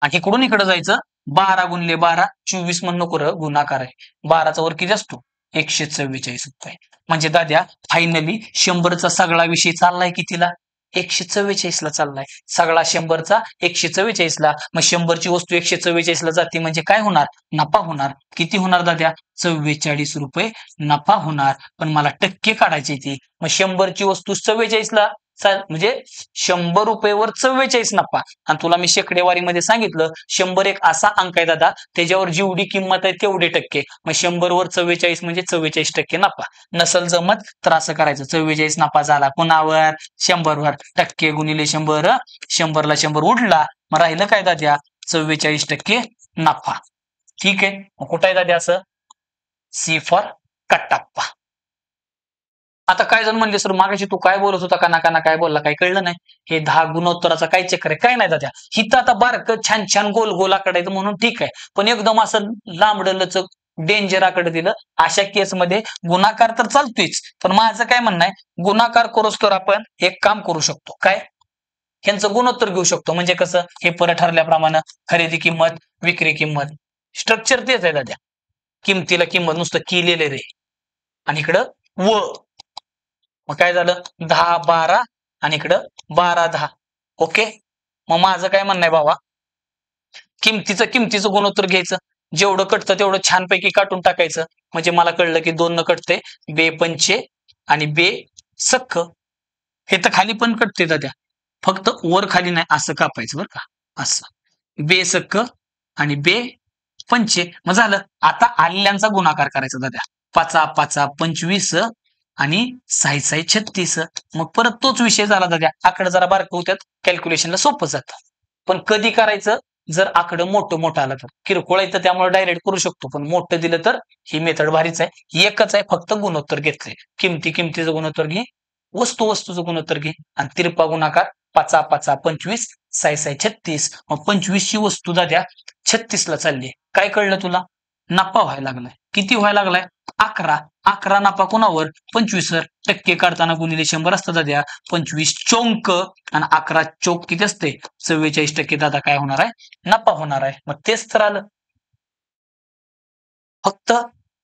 आणि इकडून इकडं जायचं. 12 गुणले 12 24 म्हणून नको, गुणाकार आहे. 12चा वर किती असतो, 144 रुपये. म्हणजे दाद्या फायनली 100चा सगळा विषय चाललाय कितीला, 144 ला चाललाय. सगळा 100चा 144 ला. मग 100ची वस्तू 144 ला जाते म्हणजे काय होणार, नफा होणार. किती होणार दाद्या, 44 रुपये नफा होणार. पण मला टक्के काढायची ती. मग 100ची वस्तू 44 ला म्हणजे 100 रुपयेवर 44 नफा. आणि तुला मी शेकडेवारीमध्ये सांगितलं 100 एक असा अंक आहे दादा, त्याच्यावर जेवढी किंमत आहे तेवढे टक्के. मग 100 वर 44 म्हणजे 44% नफा. नसल जमत तर असं करायचं, 44 नफा झाला कुणावर, 100 वर. टक्के गुणिले 100, 100 ला 100 उडला, मग राहिलं काय दाद्या, 44% नफा. ठीक आहे. मग कुठं आहे दाद्या असं, सी फॉर कट्टाप्पा. आता काय जण म्हणले सर मागाशी तू काय बोलत होता, काना काय बोलला, काय कळलं नाही. हे 10 गुणोत्तराचा काय चक्कर आहे, काय नाही दादा. हिथं आता बारकं छान छान गोल गोल आकडायचं म्हणून ठीक आहे, पण एकदम असं लांबडं लचक डेंजर आकडे दिलं, अशा केसमध्ये गुणाकार तर चालतोच. पण माझं काय म्हणणं आहे, गुणाकार करूच तर आपण एक काम करू शकतो. काय, ह्यांचं गुणोत्तर घेऊ शकतो. म्हणजे कसं, हे परत ठरल्याप्रमाणे खरेदी किंमत, विक्री किंमत, स्ट्रक्चर तेच आहे दादा. किमतीला किंमत नुसतं केलेलं रे, आणि इकडं व. मग काय झालं, 10 12 आणि इकडं 12 10. ओके. मग माझं काय म्हणणं आहे बाबा, किमतीचं गुणोत्तर घ्यायचं. जेवढं कटतं तेवढं छानपैकी काटून टाकायचं. म्हणजे मला कळलं की 2 न कटते, बे पंचे आणि बे सख्ख. हे तर खाली पण कटते दाद्या, फक्त वर खाली नाही, असं कापायचं बरं का, असं बे सख्ख आणि बे पंचे. मग झालं. आता आलेल्यांचा गुणाकार करायचा दाद्या. 5 5 25 आणि 6 6 36. मग परत तोच विषय झाला दाद्या. आकडे जरा बारकं होत्यात, कॅल्क्युलेशनला सोपं जातं. पण कधी करायचं, जर आकडं मोठं आलं तर. किरकोळ आहे तर त्यामुळे डायरेक्ट करू शकतो, पण मोठं दिलं तर ही मेथड भारीच आहे. एकच आहे, फक्त गुणोत्तर घेतलंय. किमतीचं गुणोत्तर घे, वस्तू वस्तूचं गुणोत्तर घे आणि तिरपा गुणाकार 5 5 25 6 6 36. मग 25 ची वस्तू दाद्या 36 ला चालली. काय कळलं तुला? नफा व्हायला लागलाय. किती व्हायला लागलाय? 11. 11 नफा कोणावर? 25 वर. टक्के काढताना गुणिले 100 असतं दाद्या. 25 चौंक आणि 11 चौक किती असते? 44% दादा काय होणार आहे? नफा होणार आहे. मग तेच तर आलं. फक्त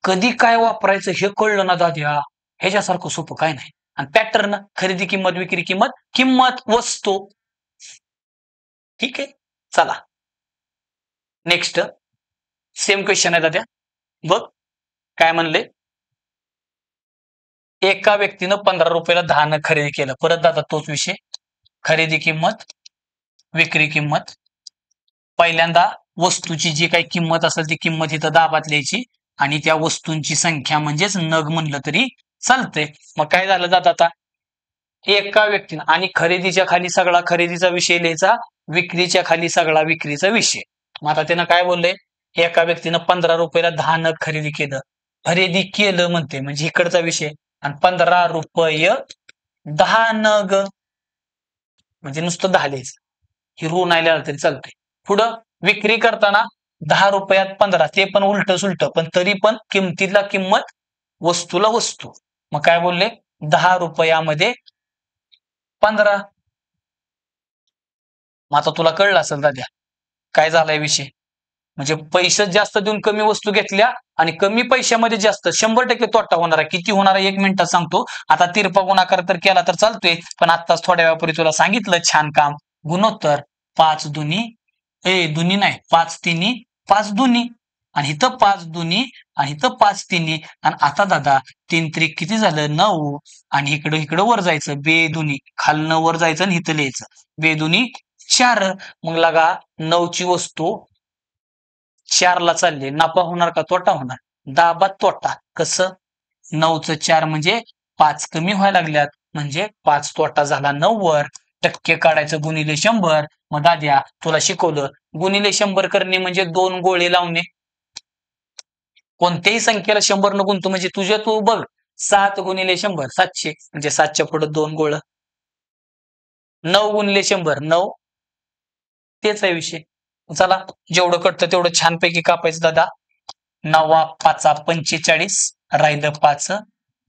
कधी काय वापरायचं हे कळलं ना दाद्या, ह्याच्यासारखं सोपं काय नाही. आणि पॅटर्न खरेदी किंमत, विक्री किंमत, किंमत वस्तू. ठीक आहे, चला नेक्स्ट सेम क्वेश्चन आहे दाद्या. बघ काय म्हणले, एका व्यक्तीनं 15 रुपयाला 10 खरेदी केलं. परत दादा तोच विषय, खरेदी किंमत, विक्री किंमत. पहिल्यांदा वस्तूची जी काही किंमत असेल ती किंमत इथं दाबात लिहायची आणि त्या वस्तूंची संख्या म्हणजेच नग म्हणलं तरी चालतंय. मग काय झालं दादा आता, एका व्यक्तीनं आणि खरेदीच्या खाली सगळा खरेदीचा विषय लिहायचा, विक्रीच्या खाली सगळा विक्रीचा विषय. मग आता त्यानं काय बोललंय, एका व्यक्तीनं 15 रुपयाला 10 नग खरेदी केलं. खरेदी केलं म्हणते म्हणजे इकडचा विषय. आणि 15 रुपये 10 नग म्हणजे नुसतं 10 लिहायचं. ही ऋण नाही लिहिलं तरी चालतंय. पुढं विक्री करताना 10 रुपयात 15, ते पण उलट सुलट, पण तरी पण किमतीला किंमत, वस्तूला वस्तू. मग काय बोलले, 10 रुपयामध्ये 15. मग आता तुला कळलं असेल दाद्या काय झालाय विषय. म्हणजे पैसे जास्त देऊन कमी वस्तू घेतल्या आणि कमी पैशामध्ये जास्त, 100% तोटा होणार आहे. किती होणार आहे 1 मिनिटात सांगतो. आता तिरपा गुणाकार तर केला तर चालतोय, पण आत्ताच थोड्या वेळापूर्वी तुला सांगितलं छान काम, गुणोत्तर 5 दुनी दुनी नाही 5 तिनी 5 दुनी आणि इथं 5 दुनी आणि इथं 5 तिनी. आणि आता दादा 3 त्रिक किती झालं 9 आणि इकडं वर जायचं, बेदुनी खालनं वर जायचं आणि इथं लिहायचं बेदुनी 4. मग लगा 9 ची वस्तू 4 ला चालली, नफा होणार का तोटा होणार? दाबात तोटा. कसं? 9चं 4 म्हणजे 5 कमी व्हायला लागल्यात म्हणजे 5 तोटा झाला 9 वर. टक्के काढायचं गुणिले 100. मग दाद्या तुला शिकवलं गुणिले 100 करणे म्हणजे 2 गोळे लावणे. कोणत्याही संख्येला 100 न गुणतो म्हणजे तुझ्या तू बघ, 7 गुणिले 100 700 म्हणजे 7च्या पुढे 2 गोळ. 9 गुणिले 100 9. तेच आहे विषय. चला जेवढं कटतं तेवढं छानपैकी कापायचं दादा. 9 5 45 राहिलं 5,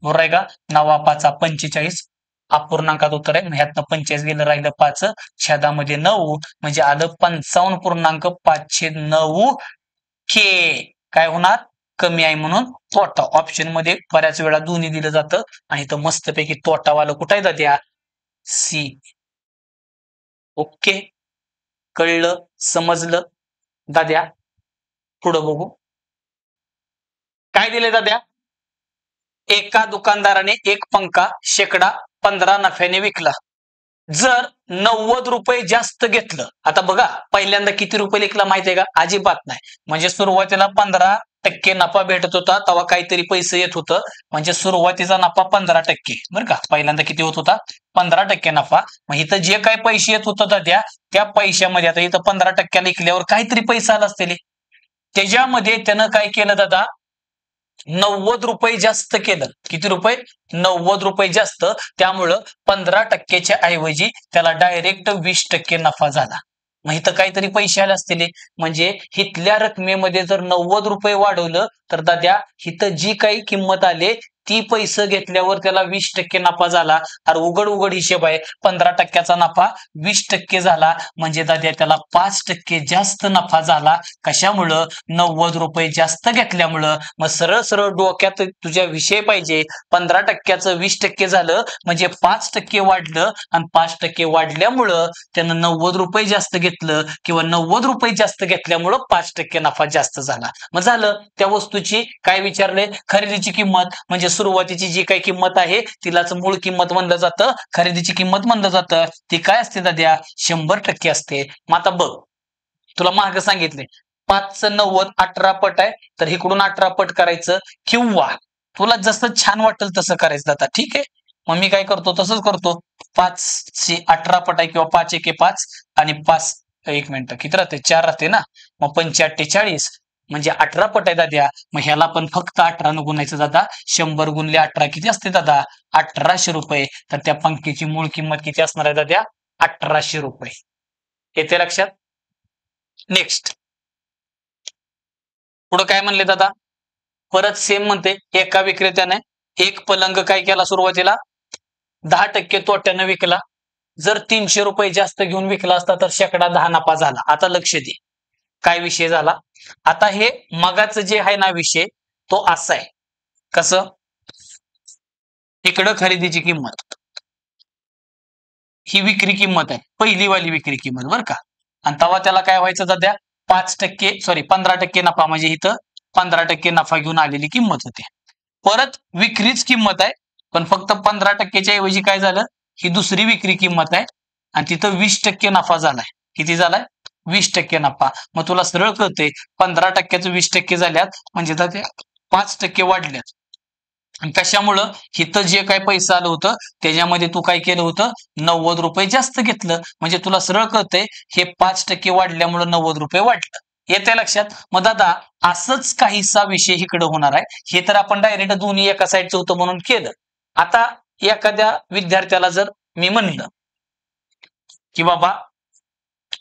बरोबर आहे का? 9 5 45 अपूर्णांकात उत्तर आहे. ह्यातनं 45 गेलं, राहिलं 5, छेदामध्ये 9 म्हणजे आलं 55.509 के. काय होणार? कमी आहे म्हणून तोटा. ऑप्शन मध्ये बऱ्याच वेळा दोन्ही दिलं जातं आणि इथं मस्तपैकी तोटावालं कुठं आहे दाद्या? सी. ओके, कळलं, समजलं दाद्या. पुढं बघू काय दिले दाद्या. एका दुकानदाराने एक पंखा शेकडा 15 नफ्याने विकला. जर 90 रुपये जास्त घेतलं, आता बघा पहिल्यांदा किती रुपये विकला माहितीये का? अजिबात नाही. म्हणजे सुरुवातीला 15% नफा भेटत होता, तेव्हा काहीतरी पैसे येत होतं. म्हणजे सुरुवातीचा नफा 15%, बरं का? पहिल्यांदा किती होत होता? 15% नफा. मग इथं जे काही पैसे येत होतं त्या पैशामध्ये आता इथं 15% विकल्यावर काहीतरी पैसा आला असतील. त्याच्यामध्ये त्यानं काय केलं दादा, 90 रुपये जास्त केलं. किती रुपये? 90 रुपये जास्त. त्यामुळं 15%च्या ऐवजी त्याला डायरेक्ट 20% नफा झाला. मग इथं काहीतरी पैसे आले असतील. म्हणजे इथल्या रकमेमध्ये जर 90 रुपये वाढवलं तर दाद्या इथं जी काही किंमत आली ती पैसे घेतल्यावर त्याला 20% नफा झाला. अरे उघड हिशेब आहे. 15%चा नफा 20% झाला म्हणजे दाद्या त्याला 5% जास्त नफा झाला. कशामुळं? 90 रुपये जास्त घेतल्यामुळं. मग सरळ सरळ डोक्यात तुझ्या विषय पाहिजे. 15%चं 20% झालं म्हणजे 5% वाढलं आणि 5% वाढल्यामुळं त्यानं 90 रुपये जास्त घेतलं किंवा 90 रुपये जास्त घेतल्यामुळं 5% नफा जास्त झाला. मग झालं त्या वस्तूची काय विचारले? खरेदीची किंमत. म्हणजे सुरुवातीची जी काही किंमत आहे तिलाच मूळ किंमत म्हणलं जातं, खरेदीची किंमत म्हणलं जातं. ती काय असते दाद्या? 100% असते. मग आता बघ, तुला मार्ग सांगितले 5 90 18 पट आहे, तर इकडून 18 पट करायचं किंवा तुला जसं छान वाटेल तसं करायचं दादा. ठीक आहे, मग मी काय करतो तसंच करतो. 5 18 पट आहे किंवा 5 1 5 आणि 5 1 मिनिट किती राहते? 4 राहते ना. मग 45 40 म्हणजे 18 पट आहे दादा. मग ह्याला पण फक्त 18 न गुणायचं दादा. 100 गुणले 18 किती असते दादा? 1800 रुपये. तर त्या पंक्तीची मूळ किंमत किती असणार आहे दादा? 1800 रुपये. येते लक्षात? नेक्स्ट पुढे काय म्हणले दादा? परत सेम म्हणते, एका विक्रेत्याने एक पलंग काय केला सुरुवातीला? 10% तोट्यानं विकला. जर 300 रुपये जास्त घेऊन विकला असता तर शेकडा 10 नफा झाला. आता लक्ष दे काय विषय झाला. आता हे मगाचं जे आहे ना विषय, तो असा आहे. कसं? इकडं खरेदीची किंमत, ही विक्री किंमत आहे, पहिली वाली विक्री किंमत बरं का. आणि तेव्हा त्याला काय व्हायचं दादा? 5% सॉरी 15% नफा, म्हणजे इथं 15% नफा घेऊन आलेली किंमत होती. परत विक्रीच किंमत आहे, पण फक्त 15%च्या ऐवजी काय झालं? ही दुसरी विक्री किंमत आहे आणि तिथं 20% नफा झालाय. किती झालाय? 20% नफा. मग तुला सरळ कळते 15%चं 20% झाल्यात म्हणजे ते 5% वाढल्यात. आणि कशामुळं? इथं जे काय पैसा आलं होतं त्याच्यामध्ये तू काय केलं होतं? 90 रुपये जास्त घेतलं. म्हणजे तुला सरळ कळतंय हे 5% वाढल्यामुळे 90 रुपये वाढलं. येते लक्षात? मग दादा असंच काहीसा विषय इकडे होणार आहे. हे तर आपण डायरेक्ट दोन्ही एका साईडचं होतं म्हणून केलं. आता एखाद्या विद्यार्थ्याला जर मी म्हणलं की बाबा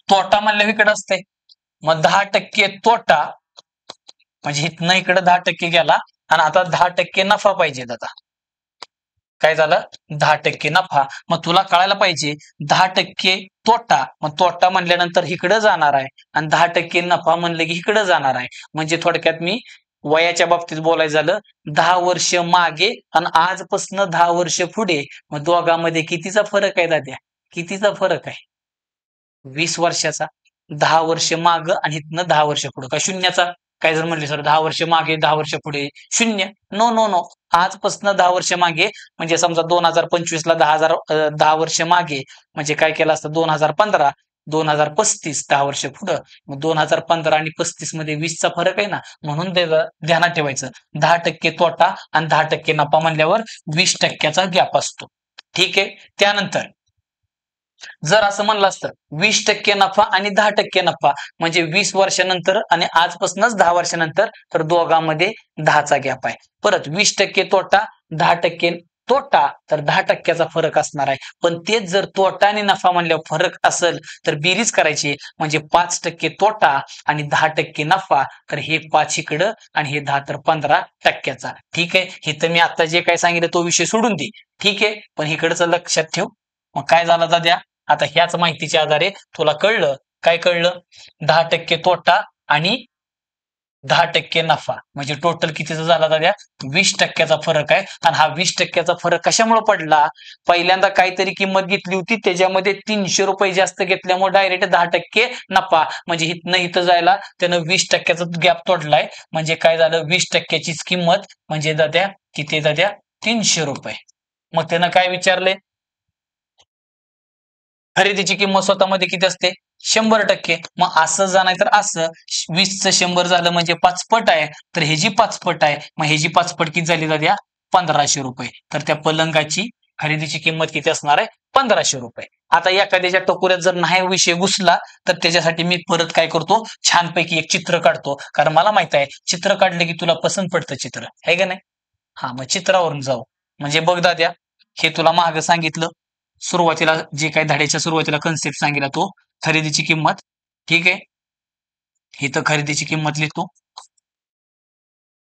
तोटा म्हणल्यावर इकडे असते, मग 10% तोटा म्हणजे इथनं इकडे 10% गेला आणि आता 10% नफा पाहिजे दादा. काय झालं? 10% नफा. मग तुला कळायला पाहिजे 10% तोटा, मग तोटा म्हणल्यानंतर इकडे जाणार आहे आणि 10% नफा म्हणलं की इकडे जाणार आहे. म्हणजे थोडक्यात मी वयाच्या बाबतीत बोलायचं झालं, 10 वर्ष मागे आणि आजपासून 10 वर्ष पुढे, मग दोघांमध्ये कितीचा फरक आहे दाद्या? कितीचा फरक आहे? 20 वर्षाचा. 10 वर्ष माग आणि इथनं 10 वर्ष पुढे. का शून्याचा? काय जर म्हणले सर 10 वर्ष मागे 10 वर्ष पुढे शून्य. No no no. आजपासून 10 वर्ष मागे म्हणजे समजा 2025 ला 10 वर्ष मागे म्हणजे काय केलं असतं? 2015, 2035 10 वर्ष पुढं. मग 2015 आणि 35 मध्ये 20चा फरक आहे ना, म्हणून ध्यानात ठेवायचं 10% तोटा आणि 10% नफा म्हणल्यावर 20%चा गॅप असतो. ठीक आहे. त्यानंतर जर असं म्हणलं असतं 20% नफा आणि 10% नफा म्हणजे 20 वर्षानंतर आणि आजपासूनच 10 वर्षानंतर, तर दोघांमध्ये 10चा गॅप आहे. परत 20% तोटा 10% तोटा, तर 10%चा फरक असणार आहे. पण तेच जर तोटा आणि नफा म्हणल्यावर फरक असेल तर बेरीज करायची, म्हणजे 5% तोटा आणि 10% नफा, तर हे 5 इकडं आणि हे 10 तर 15%चा. ठीक आहे. हे तर मी आता जे काय सांगितलं तो विषय सोडून दे. ठीक आहे. पण इकडचं लक्षात ठेव. मग काय झालं दाद्या? आता ह्याच माहितीच्या आधारे तुला कळलं, काय कळलं? 10% तोटा आणि 10% नफा म्हणजे टोटल कितीचा झाला दाद्या? 20%चा फरक आहे. आणि हा 20%चा फरक कशामुळे पडला? पहिल्यांदा काहीतरी किंमत घेतली होती, त्याच्यामध्ये 300 रुपये जास्त घेतल्यामुळे डायरेक्ट 10% नफा, म्हणजे इथनं इथं जायला त्यानं 20%चा गॅप तोडलाय. म्हणजे काय झालं? 20%चीच किंमत म्हणजे दाद्या किती दाद्या? 300 रुपये. मग त्यानं काय विचारले? खरेदीची किंमत स्वतःमध्ये किती असते? 100%. मग असं जा नाही तर असं 20चं 100 झालं म्हणजे 5 पट आहे, तर हे जी 5 पट आहे, मग हे जी 5 पट किती झाली दाद्या? 1500 रुपये. तर त्या पलंगाची खरेदीची किंमत किती असणार आहे? 1500 रुपये. आता एखाद्याच्या टकोऱ्यात जर नाही विषय घुसला तर त्याच्यासाठी मी परत काय करतो? छानपैकी एक चित्र काढतो, कारण मला माहित आहे चित्र काढलं की तुला पसंत पडतं चित्र, आहे का नाही? हा, मग चित्रावरून जाऊ. म्हणजे बघ दाद्या, हे तुला मागं सांगितलं सुरुवातीला, जे काही धड्याच्या सुरुवातीला कन्सेप्ट सांगितला तो खरेदीची किंमत. ठीक आहे. इथं खरेदीची किंमत लिहितो,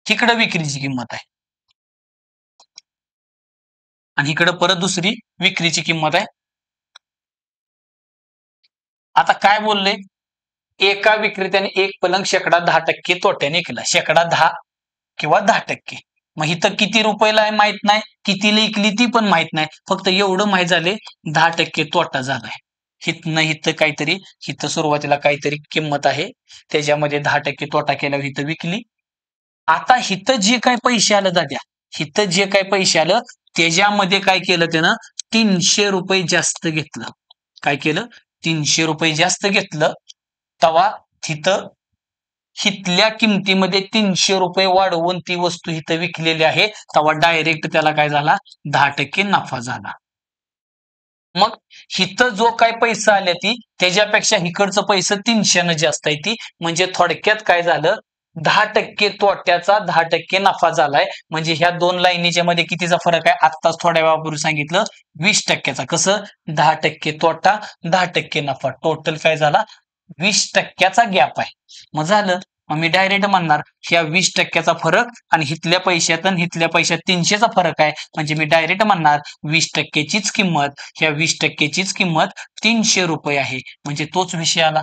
इकडं विक्रीची किंमत आहे आणि इकडं परत दुसरी विक्रीची किंमत आहे. आता काय बोलले? एका विक्रेत्याने एक पलंग शेकडा 10% तोट्याने विकला. शेकडा 10 किंवा 10%. मग इथं किती रुपयाला आहे माहित नाही, कितीला विकली ती पण माहित नाही. फक्त एवढं माहित झाले 10% तोटा झालाय. हिथनं इथं काहीतरी, इथं सुरुवातीला काहीतरी किंमत आहे, त्याच्यामध्ये 10% तोटा केल्यावर इथं विकली. आता हिथं जे काय पैसे आलं दाद्या, हिथं जे काय पैसे आलं त्याच्यामध्ये काय केलं त्यानं? 300 रुपये जास्त घेतलं. काय केलं? 300 रुपये जास्त घेतलं. तवा तिथं हिथल्या किमतीमध्ये 300 रुपये वाढवून ती वस्तू इथं विकलेली आहे. तेव्हा डायरेक्ट त्याला काय झाला? 10% नफा झाला. मग हिथं जो काय पैसा आल्या ती त्याच्यापेक्षा इकडचं पैसे 300 जास्त आहे ती, म्हणजे थोडक्यात काय झालं? 10% तोट्याचा 10% नफा झालाय. म्हणजे ह्या दोन लाईनीच्या मध्ये कितीचा फरक आहे? आत्ताच थोड्या वेळापूर्वी सांगितलं 20%चा. कसं? 10% तोटा 10% नफा, टोटल काय झाला? 20%चा गॅप आहे. मग झालं. मग मी डायरेक्ट म्हणणार ह्या 20%चा फरक आणि हिथल्या पैशात आणि हिथल्या पैशात 300चा फरक आहे. म्हणजे मी डायरेक्ट म्हणणार 20%चीच किंमत, ह्या 20%चीच किंमत 300 रुपये आहे. म्हणजे तोच विषय आला.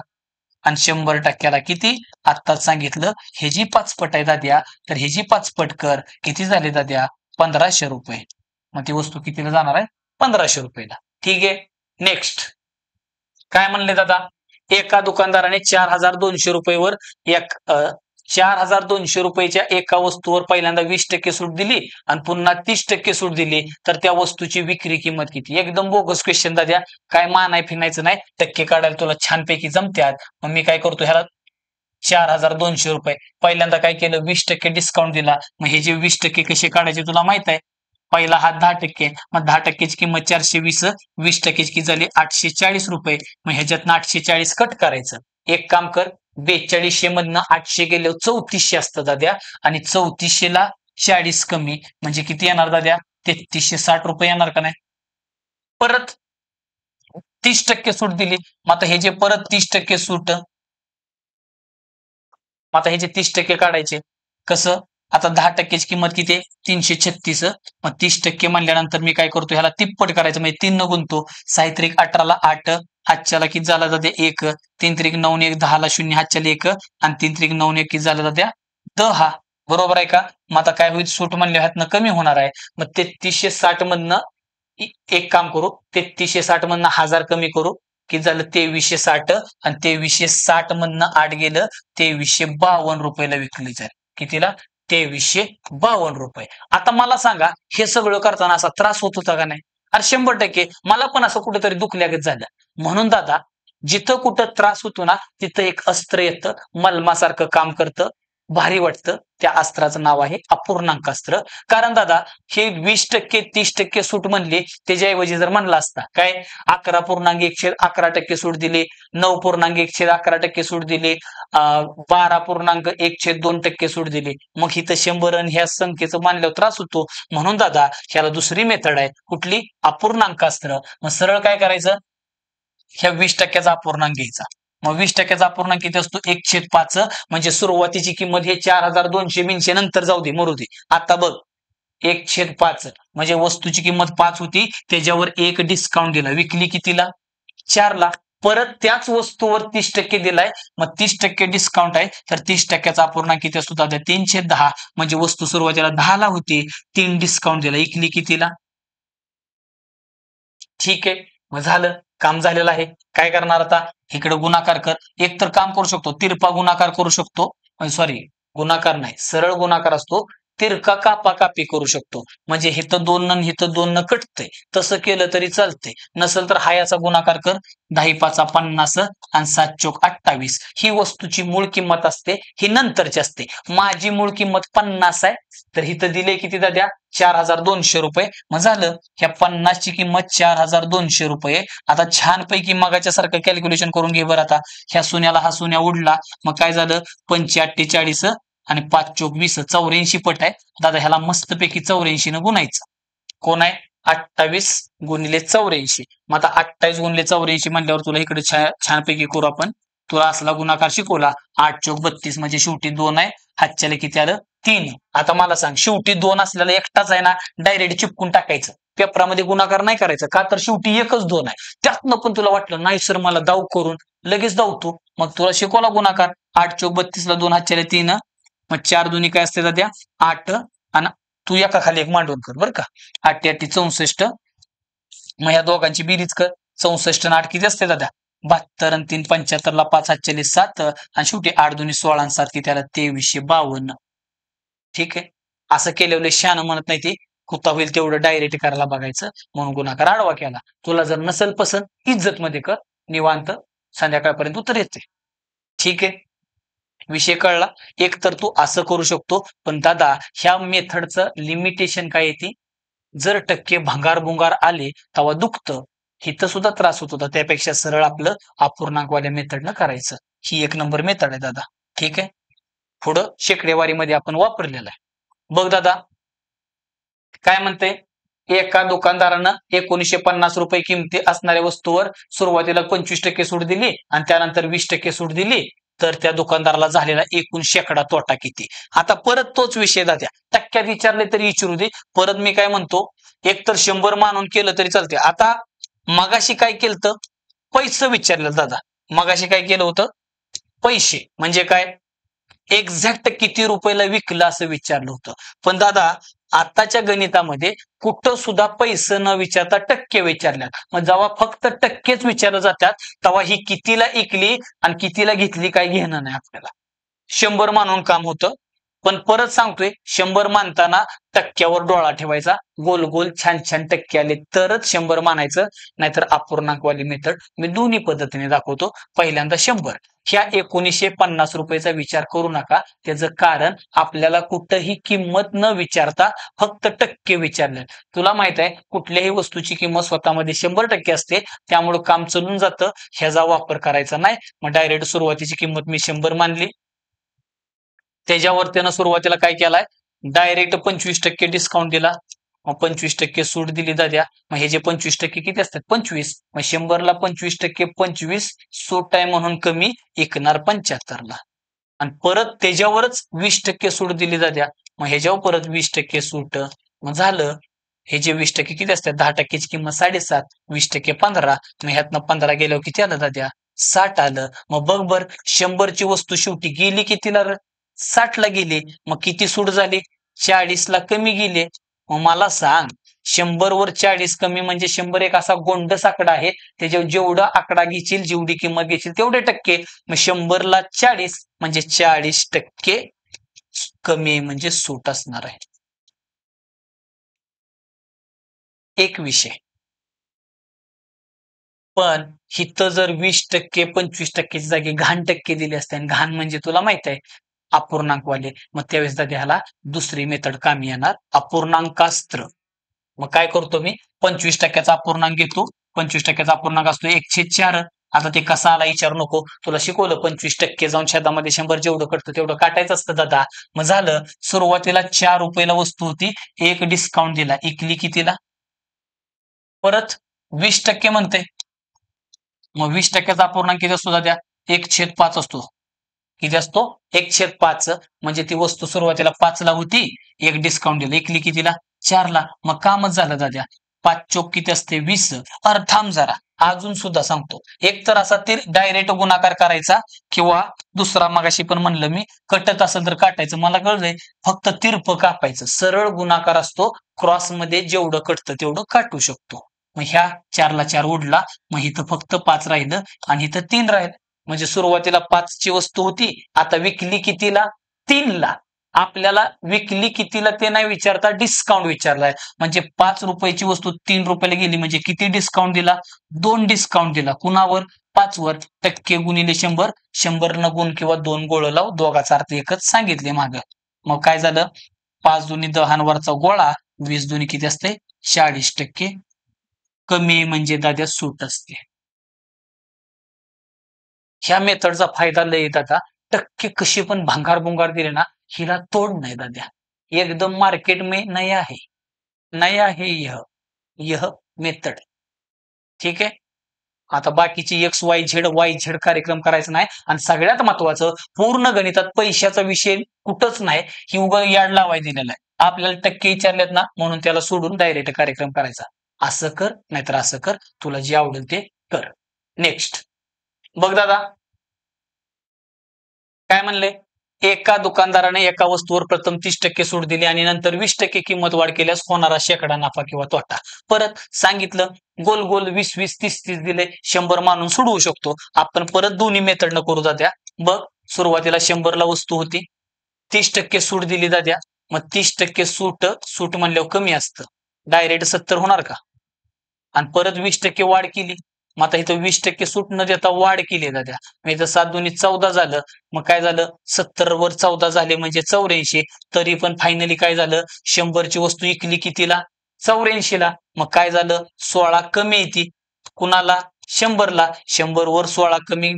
आणि 100%ला किती? आत्ताच सांगितलं. हे जी 5 पट आहे दाद्या, तर हे जी 5 पट कर, किती झाले दाद्या? 1500 रुपये. मग ती वस्तू कितीला जाणार आहे? 1500 रुपयेला. ठीक आहे. नेक्स्ट काय म्हणले दादा? एका दुकानदाराने 4200 रुपयेवर एक 4200 रुपयेच्या एका वस्तूवर पहिल्यांदा 20% सूट दिली आणि पुन्हा 30% सूट दिली, तर त्या वस्तूची विक्री किंमत किती? एकदम बोगस क्वेश्चन दाद्या. काय मानाय फिनायचं नाही, टक्के काढायला तुला छानपैकी जमत्यात. मग मी काय करतो, ह्याला 4200 रुपये पहिल्यांदा काय केलं? 20% डिस्काउंट दिला. मग हे जे 20% कसे काढायचे तुला माहित आहे. पहिला हात 10%, मग 10%ची किंमत 420, 20%ची किती झाली? 840 रुपये. मग ह्याच्यातनं 840 कट करायचं. एक काम कर, 4200 मधनं 800 गेले 3400 असतं दाद्या, आणि 3400ला 40 कमी म्हणजे किती येणार दाद्या? 3360 रुपये येणार का नाही? परत 30% सूट दिली. मग आता हे जे परत 30% सूट, आता हे जे 30% काढायचे कसं? आता 10%ची किंमत किती आहे? 336. मग 30% म्हणल्यानंतर मी काय करतो, ह्याला तिप्पट करायचं म्हणजे 3 न गुणतो. 6 18ला 8, हातच्याला किती झाला जाते? 1, 3 9 1 10ला 0, हातच्याला 1 आणि 3 9 1 किती झालं जात्या? 10. बरोबर आहे का? मग आता काय होईल? सूट म्हणले ह्यातनं कमी होणार आहे. मग 3360 मधनं एक काम करू, 3360 मधनं 1000 कमी करू, किती झालं? 2360. आणि 2360 मधनं 8 गेलं, 2352 रुपयाला विकली जाईल. कितीला? 2352 रुपये. आता मला सांगा, हे सगळं करताना असा त्रास होत होता का नाही? अरे 100% मला पण असं कुठेतरी दुखल्यागत झालं. म्हणून दादा, जिथं कुठं त्रास होतो ना, तिथं एक अस्त्र येतं, मलमासारखं काम करतं, भारी वाटतं. त्या अस्त्राचं नाव आहे अपूर्णांक अस्त्र. कारण दादा, हे 20% 30% सूट म्हणली, त्याच्याऐवजी जर म्हणला असता काय, 11.111% सूट दिली, 9.111% सूट दिली, 12.1/2% सूट दिली, मग इथं 100 आणि ह्या संख्येचं मानल्यावर त्रास होतो. म्हणून दादा, ह्याला दुसरी मेथड आहे. कुठली? अपूर्णांक अस्त्र. मग सरळ काय करायचं, ह्या 20%चा अपूर्णांक घ्यायचा. मग 20%चा अपूर्णांक किती असतो? 1/5. म्हणजे सुरुवातीची किंमत हे 4200 नंतर जाऊ दे, मरू दे. आता बघ, 1/5 म्हणजे वस्तूची किंमत 5 होती, त्याच्यावर 1 डिस्काउंट दिला, विकली कितीला? 4ला. परत त्याच वस्तूवर 30% दिलाय, मग 30% डिस्काउंट आहे, तर 30%चा अपूर्णांक किती असतो दादा? 3/10. म्हणजे वस्तू सुरुवातीला 10ला होती, 3 डिस्काउंट दिला, विकली कितीला? ठीक आहे. मग झालं, काम झालेलं आहे. काय करणार आता? इकडे गुणाकार कर. एक तर काम करू शकतो, तिरपा गुणाकार करू शकतो. सॉरी, गुणाकार नाही, सरळ गुणाकार असतो. तिरका कापाकापी करू शकतो. म्हणजे हिथं 2 न हिथं 2 न कटतंय. तसं केलं तरी चालतंय. नसेल तर हा याचा गुणाकार कर. 10 5 50 आणि 7 चोक 28. ही वस्तूची मूळ किंमत असते, ही नंतरची असते. माझी मूळ किंमत 50 आहे, तर हिथं दिले किती दाद्या? 4200 रुपये. मग झालं, ह्या 50 ची किंमत 4200 रुपये. आता छानपैकी मगाच्या सारखं कॅल्क्युलेशन करून घे बरं. आता ह्या सोन्याला हा सोन्या उडला, मग काय झालं? 45 आणि 5 चोक 20, 84 पट आहे दादा. ह्याला मस्तपैकी 84 न गुणायचं. कोण आहे? 28 गुणिले 84. मग आता 28 गुणिले 84 म्हणल्यावर तुला इकडे छानपैकी करू आपण. तुला असला गुणाकार शिकवला, 8 चोक 32 म्हणजे शेवटी 2 आहे, हातच्याला किती आलं? 3. आता मला सांग, शेवटी 2 असलेला एकटाच आहे ना, डायरेक्ट चिपकून टाकायचं. पेपरामध्ये गुणाकार नाही करायचं का? तर शेवटी एकच 2 आहे. त्यातनं पण तुला वाटलं नाही सर मला दाव करून, लगेच धावतो. मग तुला शिकवला गुणाकार. 8 चोक 32 ला 2, हातच्याला 3, मग 4 दोन्ही काय असते दाद्या? 8. आणि तू एका खाली एक मांडून कर बरं का. 8 8 64. मग या दोघांची बेरीज कर. 64 आणि 8 किती असते दादा? 72 आणि 3 75 ला 5 हातच्याला 7 आणि शेवटी 8 दोन्ही 16 आणि 7 किती त्याला? 2352. ठीक आहे. असं केलेलं शहाणं म्हणत नाही, ते कुत्ता होईल तेवढं डायरेक्ट करायला बघायचं, म्हणून गुणाकार आडवा केला. तुला जर नसेल पसंत, इज्जत मध्ये कर, निवांत संध्याकाळपर्यंत उत्तर येते. ठीक आहे. विषय कळला. एक तर तू असं करू शकतो, पण दादा ह्या मेथडचं लिमिटेशन काय येते? जर टक्के भंगार आले तेव्हा दुखतं, हिथं सुद्धा त्रास होत होता. त्यापेक्षा सरळ आपलं अपूर्णांकवाल्या मेथडनं करायचं. ही 1 नंबर मेथड आहे दादा. ठीक आहे. पुढं शेकडेवारीमध्ये आपण वापरलेला आहे. बघ दादा काय म्हणते, एका दुकानदारानं 1950 रुपये किमती असणाऱ्या वस्तूवर सुरुवातीला 25% सूट दिली आणि त्यानंतर 20% सूट दिली, तर त्या दुकानदाराला झालेला एकूण शेकडा तोटा किती? आता परत तोच विषय दाद्या, टक्क्यात विचारले तरी विचारू दे. परत मी काय म्हणतो, एक तर 100 मानून केलं तरी चालते. आता मगाशी काय केलं, पैसे विचारलं दादा. मगाशी काय केलं होतं, पैसे म्हणजे काय, एक्झॅक्ट किती रुपयाला विकलं असं विचारलं होतं. पण दादा आताच्या गणितामध्ये कुठं सुद्धा पैसे न विचारता टक्के विचारल्यात. मग जेव्हा फक्त टक्केच विचारले जातात तेव्हा ही कितीला इकली आणि कितीला घेतली काय घेणं नाही आपल्याला. 100 मानून काम होतं. पण परत सांगतोय, 100 मानताना टक्क्यावर डोळा ठेवायचा, गोल गोल छान छान टक्के आले तरच 100 मानायचं, नाहीतर अपूर्णांकवाली मेथड मी दोन्ही पद्धतीने दाखवतो. पहिल्यांदा 100 ह्या 1950 रुपयाचा विचार करू नका. त्याचं कारण आपल्याला कुठंही किंमत न विचारता फक्त टक्के विचारले. तुला माहित आहे कुठल्याही वस्तूची किंमत स्वतःमध्ये 100% असते, त्यामुळे काम चलून जातं. ह्याचा वापर करायचा नाही. मग डायरेक्ट सुरुवातीची किंमत मी 100 मानली, त्याच्यावर त्यानं सुरुवातीला काय केलाय, डायरेक्ट 25% डिस्काउंट दिला, मग 25% सूट दिली दाद्या. मग हे जे 25% किती असतात, 25. मग 100ला 25% 25 सूट आहे म्हणून कमी ऐकणार 75ला, आणि परत त्याच्यावरच 20% सूट दिली दाद्या. मग ह्याच्यावर परत 20% सूट. मग झालं हे जे 20% किती असतात, 10%ची किंमत 7.5, 20% 15. मग ह्यातनं 15 गेल्यावर किती आलं दाद्या, 60 आलं. मग बघ बर, 100ची वस्तू शेवटी गेली कितीला, 60ला गेली. मग किती सूट झाली, 40ला कमी गेले. मग मला सांग, 100 वर 40 कमी म्हणजे 100 एक असा गोंडस आकडा आहे, त्याच्यावर जेवढा आकडा घेशील जेवढी किंमत घेशील तेवढे टक्के. मग 100ला 40 म्हणजे 40% कमी म्हणजे सूट असणार आहे. एक विषय. पण हिथं जर 20% 25%च्या जागी घाण टक्के दिले असते, आणि घाण म्हणजे तुला माहित आहे अपूर्णांकवाले, मग त्यावेळेस ह्याला दुसरी मेथड कामी येणार, अपूर्णांकास्त्र. मग काय करतो मी, 25%चा अपूर्णांक घेतो. 25%चा अपूर्णांक असतो 1/4. आता ते कसा आला विचारू नको, तुला शिकवलं 25% जाऊन छेदामध्ये 100 जेवढं कटतं तेवढं काटायचं असतं दादा. मग झालं, सुरुवातीला 4 रुपयाला वस्तू होती, एक डिस्काउंट दिला, इकली कितीला, परत 20% म्हणते. मग 20%चा अपूर्णांक किती असतो दादा, 1/5 असतो. किती असतो, 1/5. म्हणजे ती वस्तू सुरुवातीला 5ला होती, एक डिस्काउंट दिलं, इकली कितीला, 4ला. मग कामच झालं दादा. 5 चोक किती असते, 20. थांब जरा, अजून सुद्धा सांगतो. एक तर असा ते डायरेक्ट गुणाकार करायचा, किंवा दुसरा मगाशी पण म्हणलं मी, कटत असेल तर काटायचं. मला कळलंय, फक्त तिरप कापायचं. सरळ गुणाकार असतो, क्रॉस मध्ये जेवढं कटतं तेवढं काटू शकतो. मग ह्या 4ला 4 उडला, मग इथं फक्त 5 राहिलं आणि इथं 3 राहिलं. म्हणजे सुरुवातीला 5 ची वस्तू होती, आता विकली कितीला, 3ला. आपल्याला विकली कितीला ते नाही विचारता डिस्काउंट विचारलाय. म्हणजे 5 रुपयाची वस्तू 3 रुपयाला गेली म्हणजे किती डिस्काउंट दिला, 2 डिस्काउंट दिला. कुणावर, 5 वर. टक्के गुणिले 100, 100 न गुण किंवा 2 गोळ लाव, दोघाचा अर्थ एकच सांगितले माग. मग काय झालं, 5 दुनी 10 वरचा गोळा, 20 दुनी किती असते, 40% कमी म्हणजे दाद्या सूट असते. ह्या मेथडचा फायदा लय दादा, टक्के कशी पण भांगार बुंगार दिले ना, हिला तोड नाही दाद्या. एकदम मार्केट में नया है, नया है यह मेथड. ठीक आहे. आता बाकीची XYZ कार्यक्रम करायचा नाही. आणि सगळ्यात महत्वाचं, पूर्ण गणितात पैशाचा विषय कुठंच नाही, ही उगा याड लावाय दिलेला आहे. आपल्याला टक्के विचारलेत ना, म्हणून त्याला सोडून डायरेक्ट कार्यक्रम करायचा. असं कर नाहीतर असं कर, तुला जे आवडेल ते कर. नेक्स्ट बघ दादा काय म्हणले, एका दुकानदाराने एका वस्तूवर प्रथम 30% सूट दिली आणि नंतर 20% किंमत वाढ केल्यास होणारा शेकडा नफा किंवा तोटा. परत सांगितलं, गोल गोल 20 20 30 30 दिले, 100 मानून सोडवू शकतो आपण. परत दोन्ही मेथड न करू दाद्या. बघ, सुरुवातीला 100ला वस्तू होती, 30% सूट दिली दाद्या. मग 30% सूट म्हणल्यावर कमी असतं, डायरेक्ट 70 होणार का, आणि परत 20% वाढ केली. मग आता इथं 20% सूट न देता वाढ केली दाद्या. मग इथं 7 दुनी 14 झालं. मग काय झालं, 70 वर 14 झाले म्हणजे 84. तरी पण फायनली काय झालं, 100ची वस्तू इकली कितीला, 84ला. मग काय झालं, 16 कमी येते कुणाला, 100ला. 100 वर 16 कमी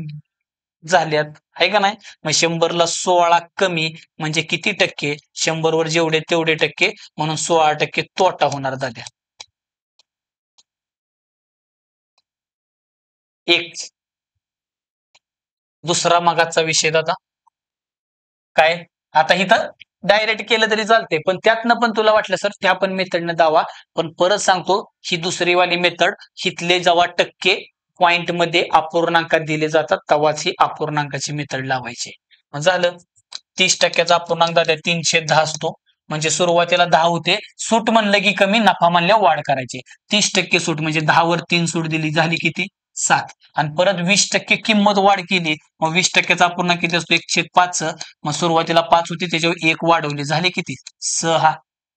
झाल्यात, आहे का नाही? मग 100ला 16 कमी म्हणजे किती टक्के? 100 वर जेवढे तेवढे टक्के, म्हणून 16% तोटा होणार दाद्या. एक दुसरा मगाचा विषय दादा काय? आता इथं डायरेक्ट केलं तरी चालते, पण त्यातनं पण तुला वाटलं सर त्या पण मेथडनं दावा. पण परत सांगतो, ही दुसरी वाली मेथड, हिथले जेव्हा टक्के पॉइंट मध्ये अपूर्णांकात दिले जातात तेव्हाच ही अपूर्णांकाची मेथड लावायची. मग झालं. 30%चा अपूर्णांक दादा 310 असतो. म्हणजे सुरुवातीला 10 होते, सूट म्हणलं की कमी, नफा म्हणल्यावर वाढ करायची. 30% सूट म्हणजे 10 वर 3 सूट दिली, झाली किती? 7. आणि परत 20% किंमत वाढ केली, मग 20%चा अपूर्णांक किती असतो? 1/5. मग सुरुवातीला 5 होती, त्याच्यावर 1 वाढवली, झाले किती? 6.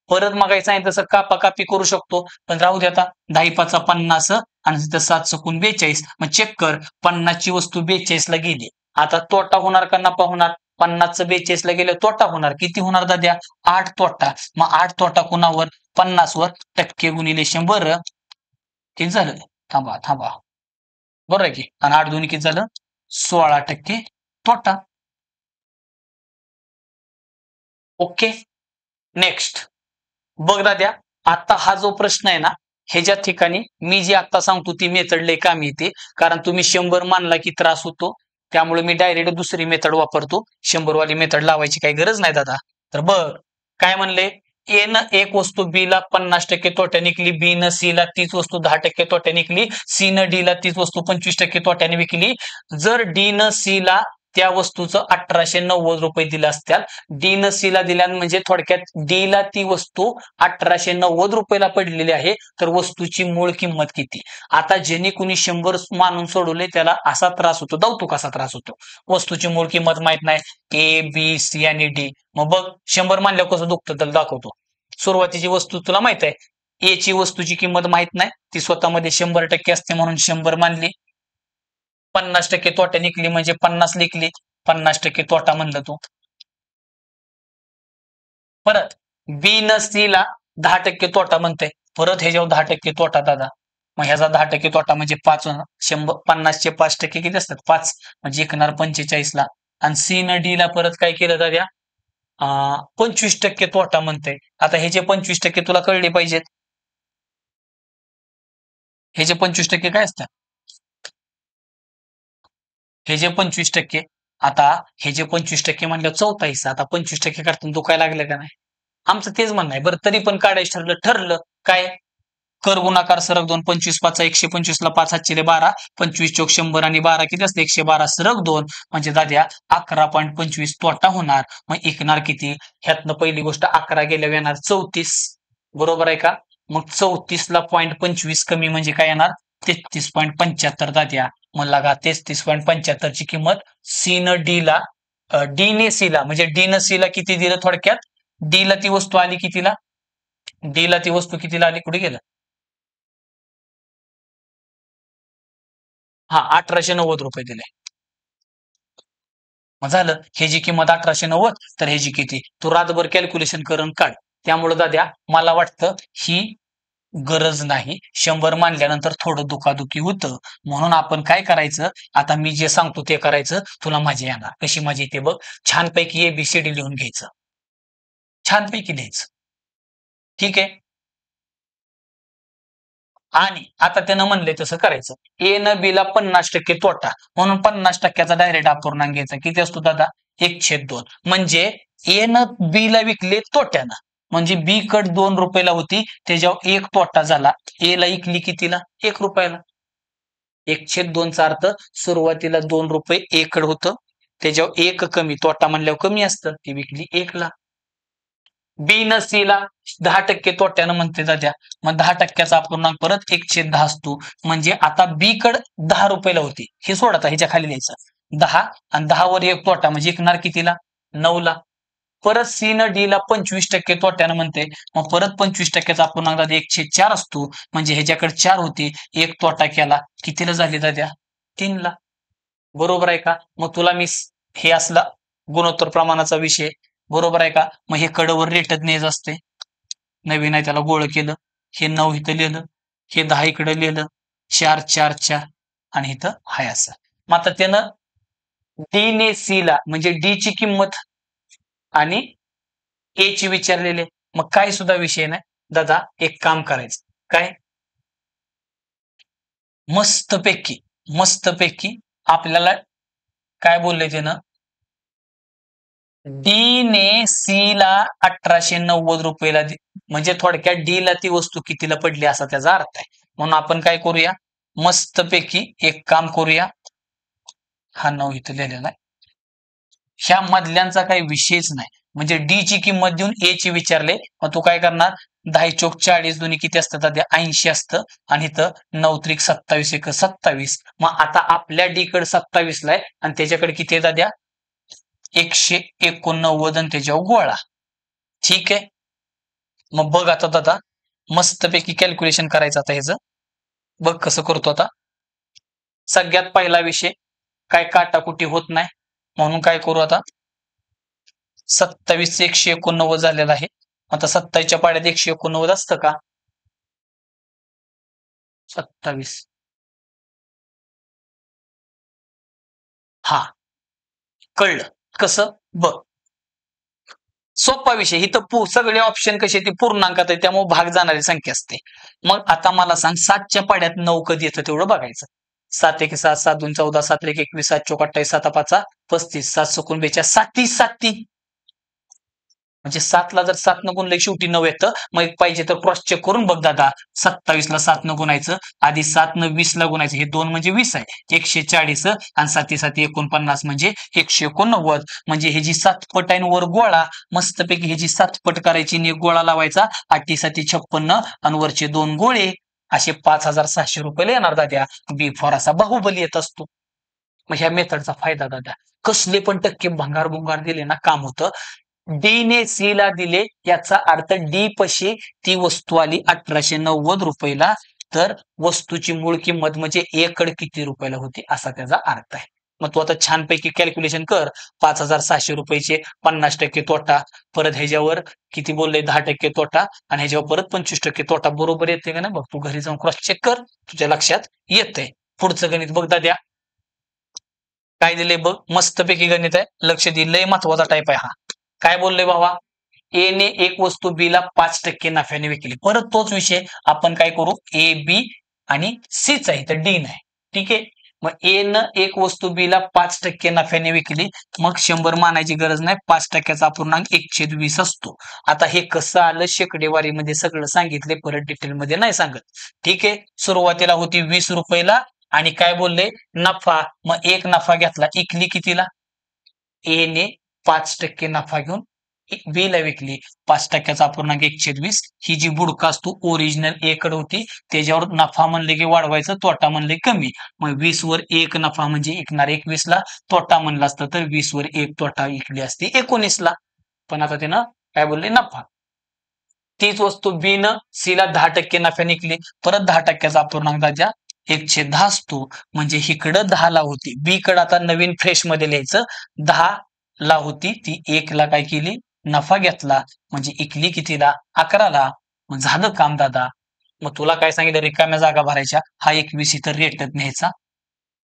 परत मग सांगितलं तसं कापाकापी करू शकतो, पण राहू दे. आता 10 5 50 आणि तिथं 7 सकून 42. मग चेक कर, 50 ची वस्तू 42 ला गेली. आता तोटा होणार का नफा होणार? 50 42 ला गेलं तोटा होणार. किती होणार दाद्या? 8 तोटा. मग 8 तोटा कुणावर? 50 वर. टक्के गुणिले 100 किती झालं? थांबा थांबा, बरोबर आहे की? आणि 8 दोन्ही किती झालं? 16% तोटा. ओके. नेक्स्ट बघ दाद्या, आता हा जो प्रश्न आहे ना, ह्याच्या ठिकाणी मी जी आता सांगतो ती मेथड लय कामी येते. कारण तुम्ही 100 मानला की त्रास होतो, त्यामुळे मी डायरेक्ट दुसरी मेथड वापरतो. 100 वाली मेथड लावायची काही गरज नाही दादा. तर बघ काय म्हणले, ए न एक वस्तू बी ला 50% तोट्याने विकली, बी न सी ला तीच वस्तू 10% तोट्याने विकली, सी न डी ला तीच वस्तू 25% तोट्याने विकली. जर डी न सी ला त्या वस्तूचं 1890 रुपये दिलं असत्याल, डी न सी ला दिल्या म्हणजे थोडक्यात डी ला ती वस्तू 1890 रुपयाला पडलेली आहे, तर वस्तूची मूळ किंमत किती? आता ज्यांनी कुणी 100 मानून सोडवले त्याला असा त्रास होतो, दावतो कसा त्रास होतो. वस्तूची मूळ किंमत माहित नाही, ए बी सी आणि डी. मग बघ 100 मानल्यावर कसं दुखतं त्याला दाखवतो. सुरुवातीची वस्तू तुला माहित आहे, ए ची वस्तूची किंमत माहित नाही, ती स्वतःमध्ये 100% असते म्हणून 100 मानली. 50% तोट्या निघली म्हणजे 50 लिखली, 50% तोटा म्हणलं तू. परत बी न सी ला 10% तोटा म्हणते, परत ह्याच्यावर 10% तोटा दादा. मग ह्याचा 10% तोटा म्हणजे 5. 50चे 5% किती असतात? 5. म्हणजे एकणार 45 ला. आणि सी न डी ला परत काय केलं दादा? 25% तोटा म्हणते. आता ह्याचे 25% तुला कळले पाहिजेत. ह्याचे 25% काय असतात? हे जे 25%, आता हे जे 25% म्हणलं चौथा हिस्सा, आता 25% काढताना दुखायला लागलं का नाही? आमचं तेच म्हणणं आहे. बरं तरी पण काढायचं ठरलं काय? कर गुणाकार सरक 2, 25 5 125 ला 5 हातचे 12, 25 चोक 100 आणि 12 किती असते? 112 सरक 2 म्हणजे दाद्या 11.25 तोटा होणार. मग इकणार किती? ह्यातनं पहिली गोष्ट 11 गेल्या येणार 34, बरोबर आहे का? मग 34 ला 0.25 कमी म्हणजे काय येणार? 33.75 दाद्या. मग लगा 33.75 ची किंमत सी न डी ला, डी ने सी ला म्हणजे डी न सी ला किती दिलं थोडक्यात? डी ला ती वस्तू आली कितीला? डी ला ती वस्तू कितीला आली? कुठे गेलं? हा 1890 दिले. मग झालं, ह्याची किंमत 1890, तर ह्याची किती? तू रातभर कॅल्क्युलेशन करून काढ. त्यामुळे दाद्या मला वाटतं ही गरज नाही. 100 मानल्यानंतर थोडं दुखादुखी होतं, म्हणून आपण काय करायचं, आता मी जे सांगतो ते करायचं. तुला मजा येणार. कशी मजा येते बघ. छानपैकी एबीसीडी लिहून घ्यायचं, छानपैकी लिहायचं. ठीक आहे. आणि आता त्यानं म्हणले तसं करायचं. ए न बी ला 50% तोटा, म्हणून 50%चा डायरेक्ट अपूर्णांक घ्यायचा. किती असतो दादा? 1/2. म्हणजे ए न बी ला विकले तोट्यानं, म्हणजे बी कड 2 रुपयाला होती, त्याच्यावर 1 तोटा झाला. ए ला विकली कितीला? 1 रुपयाला. 1/2 चा अर्थ सुरुवातीला 2 रुपये ए कड होतं, त्याच्यावर 1 कमी, तोटा म्हणल्यावर कमी असतं, ती विकली 1 ला. बी न सी ला 10% तोट्यानं म्हणते दाद्या. मग 10%चा अपूर्णांक परत 1/10 असतो. म्हणजे आता बी कड 10 रुपयाला होती, हे सोड आता ह्याच्या खाली लिहायचं 10, आणि 10 वर 1 तोटा म्हणजे एकणार कितीला? 9 ला. परत सी न डी ला 25% तोट्यानं म्हणते, मग परत 25%चा अपूर्णांक दादा 1/4 असतो. म्हणजे ह्याच्याकडे 4 होती, 1 तोटा केला, कितीला झाली दाद्या? 3 ला. बरोबर आहे का? मग तुला मी हे असला गुणोत्तर प्रमाणाचा विषय, बरोबर आहे का? मग हे कडवर रेटत न्यायचं असते. नवीन आहे त्याला गोळ केलं, हे 9 इथं लिहिलं, हे 10 इकडे लिहिलं, 4 4 4 आणि इथं हाय असं. मग आता त्यानं डी ने सी ला म्हणजे डी ची किंमत आणि ए ची विचारलेले, मग काय सुद्धा विषय नाही दादा. एक काम करायचं काय, मस्तपैकी मस्तपैकी आपल्याला काय बोलले त्यानं, डी ने सी ला 1890 रुपयाला म्हणजे थोडक्यात डी ला ती वस्तू कितीला पडली असा त्याचा अर्थ आहे. म्हणून आपण काय करूया, मस्तपैकी एक काम करूया, हा 9 इथं लिहिलेला आहे, ह्या मधल्यांचा काही विषयच नाही. म्हणजे डी ची किंमत देऊन ए ची विचारले, मग तू काय करणार, 10 चोक 40 दोन्ही किती असतं, ते 80 असतं आणि इथं 9 त्रिक 27 एक 27. मग आता आपल्या डी कडे 27 ला आहे आणि त्याच्याकडे किती आहे द्या, 189 आणि त्याच्यावर गोळा. ठीक आहे, मग बघ आता दादा मस्तपैकी कॅल्क्युलेशन करायचं. आता ह्याचं बघ कसं करतो. आता सगळ्यात पहिला विषय काय काटाकुटी होत नाही, म्हणून काय करू आता, 27 189 झालेला आहे. आता 27च्या पाड्यात 189 असतं का, 27, हा कळलं कसं बघ, सोपा विषय. इथं सगळे ऑप्शन कसे ते पूर्णांकात आहे, त्यामुळे भाग जाणारी संख्या असते. मग आता मला सांग 7च्या पाड्यात 9 कधी येतं तेवढं बघायचं. 7 1 7 7 2 14 7 1 21 7 चोक 28 7 5 35 7 सकून 42 37 37. म्हणजे 7 ला जर 7 न गुणले शेवटी 9 येतं. मग पाहिजे तर क्रॉस चेक करून बघ दादा, 27 ला 7 न गुणायचं, आधी 7 न 20 ला गुणायचं, हे 2 म्हणजे 20 आहे, 140 आणि 7 7 49 म्हणजे 189. म्हणजे हे जी 7 पट आहे वर गोळा, मस्तपैकी हे जी 7 पट करायची आणि एक गोळा लावायचा, 8 7 56 आणि वरचे 2 गोळे, असे 5600 रुपये येणार दाद्या. बी फॉर असा बाहुबली येत असतो. मग ह्या मेथडचा फायदा दादा, कसले पण टक्के भंगार भुंगार दिले ना काम होतं. डी ने सी ला दिले, याचा अर्थ डी पशी ती वस्तू आली 1890 रुपयाला, तर वस्तूची मूळ किंमत म्हणजे ए कडे किती रुपयाला होती असा त्याचा अर्थ आहे. मग तू आता छानपैकी कॅल्क्युलेशन कर. 5600 रुपयाचे 50% तोटा, परत ह्याच्यावर किती बोलले 10% तोटा, आणि ह्याच्यावर परत 25% तोटा, बरोबर येते का नाही बघ, तू घरी जाऊन क्रॉस चेक कर, तुझ्या लक्षात येतंय. पुढचं गणित बघ दाद्या, काय दिले बघ, मस्तपैकी गणित आहे, लक्ष दे, लय महत्वाचा टाईप आहे हा. काय बोलले बाबा, ए ने एक वस्तू बी ला 5% नफ्याने विकली. परत तोच विषय आपण काय करू, ए बी आणि सीच आहे तर डी नाही. ठीक आहे, मग ए न एक वस्तू बी ला 5% नफ्याने विकली, मग 100 मानायची गरज नाही, 5%चा अपूर्णांक 1/20 असतो. आता हे कसं आलं शेकडेवारीमध्ये सगळं सांगितले, परत डिटेलमध्ये नाही सांगत. ठीक आहे, सुरुवातीला होती 20 रुपयाला आणि काय बोलले नफा, मग एक नफा घेतला, इकली कितीला, ए ने 5% नफा घेऊन बी ला विकली, 5%चा अपूर्णांक 1/20. ही जी बुडका असतो ओरिजिनल ए कडे होती, त्याच्यावर नफा म्हणले की वाढवायचं, तोटा म्हणले कमी. मग 20 वर एक नफा म्हणजे इकणार 21 ला, तोटा म्हणला असतं तर 20 वर एक तोटा इकली असती 19 ला. पण आता त्यानं काय बोलले नफा. तीच वस्तू बी न सी ला 10% नफ्याने विकली, परत 10%चा अपूर्णांक द्या 1/10 असतो, म्हणजे इकडं 10 ला होती, बी कडे आता नवीन फ्रेश मध्ये लिहायचं, 10 ला होती ती 1 ला काय केली नफा घेतला, म्हणजे इकली कितीला 11 ला. मग झालं काम दादा. मग तुला काय सांगितलं, रिकाम्या जागा भरायच्या, हा 21 इथं रेटत न्यायचा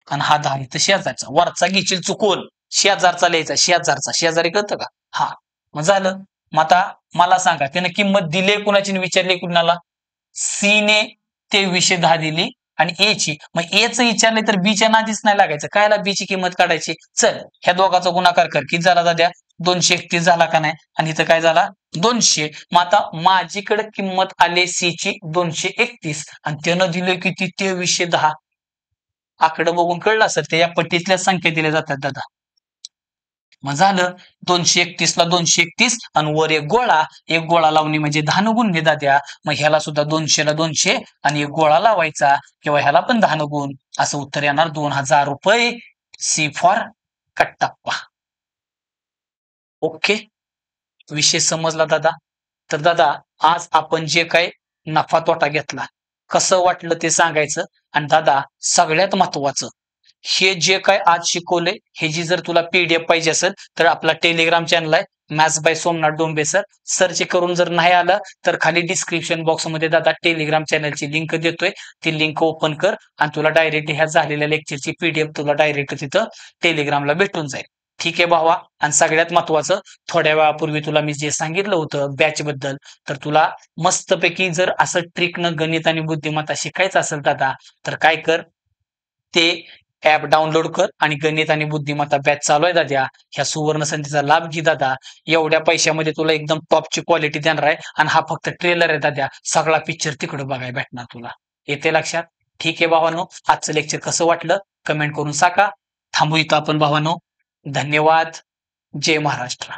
आणि हा 10 इथं शेजारचा, वरचा घेशील चुकून, शेजारचा लिहायचा, शेजारचा, शेजारी कळतं का, हा. मग झालं. मग आता मला सांगा, त्याने किंमत दिली कुणाची विचारली कुणाला, सी ने 2310 दिली आणि ए ची, मग ए च विचारले तर बी च्या नादीच नाही लागायचं, कायला बी ची किंमत काढायची. चल ह्या दोघांचा गुणाकार कर, किती झाला दाद्या, 231 झाला का नाही, आणि इथं काय झाला 200. मग आता माझीकडे किंमत आली सी ची 231 आणि त्यानं दिले किती 2310. आकडं बघून कळलं असेल, ते या पट्टीतल्या संख्या दिल्या जातात दादा. मग झालं 231 ला 231 आणि वर एक गोळा लावणी म्हणजे 10 न गुण दाद्या. मग ह्याला सुद्धा 200 ला 200 आणि एक गोळा लावायचा, किंवा ह्याला पण 10 न गुण, असं उत्तर येणार 2000 रुपये. C for Kattappa. ओके, विषय समजला दादा. तर दादा आज आपण जे काही नफा तोटा घेतला, कसं वाटलं ते सांगायचं. आणि दादा सगळ्यात महत्वाचं, हे जे काय आज शिकवलंय हे जी जर तुला पीडीएफ पाहिजे असेल तर आपला टेलिग्राम चॅनल आहे maths bye Somnath Dombe sir. Search करून जर नाही आलं तर खाली डिस्क्रिप्शन बॉक्समध्ये दादा टेलिग्राम चॅनलची लिंक देतोय. ती लिंक ओपन कर आणि तुला डायरेक्ट ह्या झालेल्या लेक्चरची पीडीएफ तुला डायरेक्ट तिथं टेलिग्रामला भेटून जाईल. ठीक आहे भावा. आणि सगळ्यात महत्वाचं, थोड्या वेळापूर्वी तुला मी जे सांगितलं होतं बॅच बद्दल, तर तुला मस्तपैकी जर असं ट्रिकनं गणित आणि बुद्धिमत्ता शिकायचं असेल दादा तर काय कर, ते ऍप डाउनलोड कर आणि गणित आणि बुद्धिमत्ता बॅच चालू आहे दादा. ह्या सुवर्ण संधीचा लाभ घे दादा. एवढ्या पैशामध्ये तुला एकदम टॉपची क्वालिटी देणार आहे आणि हा फक्त ट्रेलर आहे दादा. सगळा पिक्चर तिकडे बघायला भेटणार तुला. येते लक्षात? ठीक आहे भावानो. आजचं लेक्चर कसं वाटलं कमेंट करून सांगा. थांबू इथं आपण भावानो. धन्यवाद. जय महाराष्ट्र.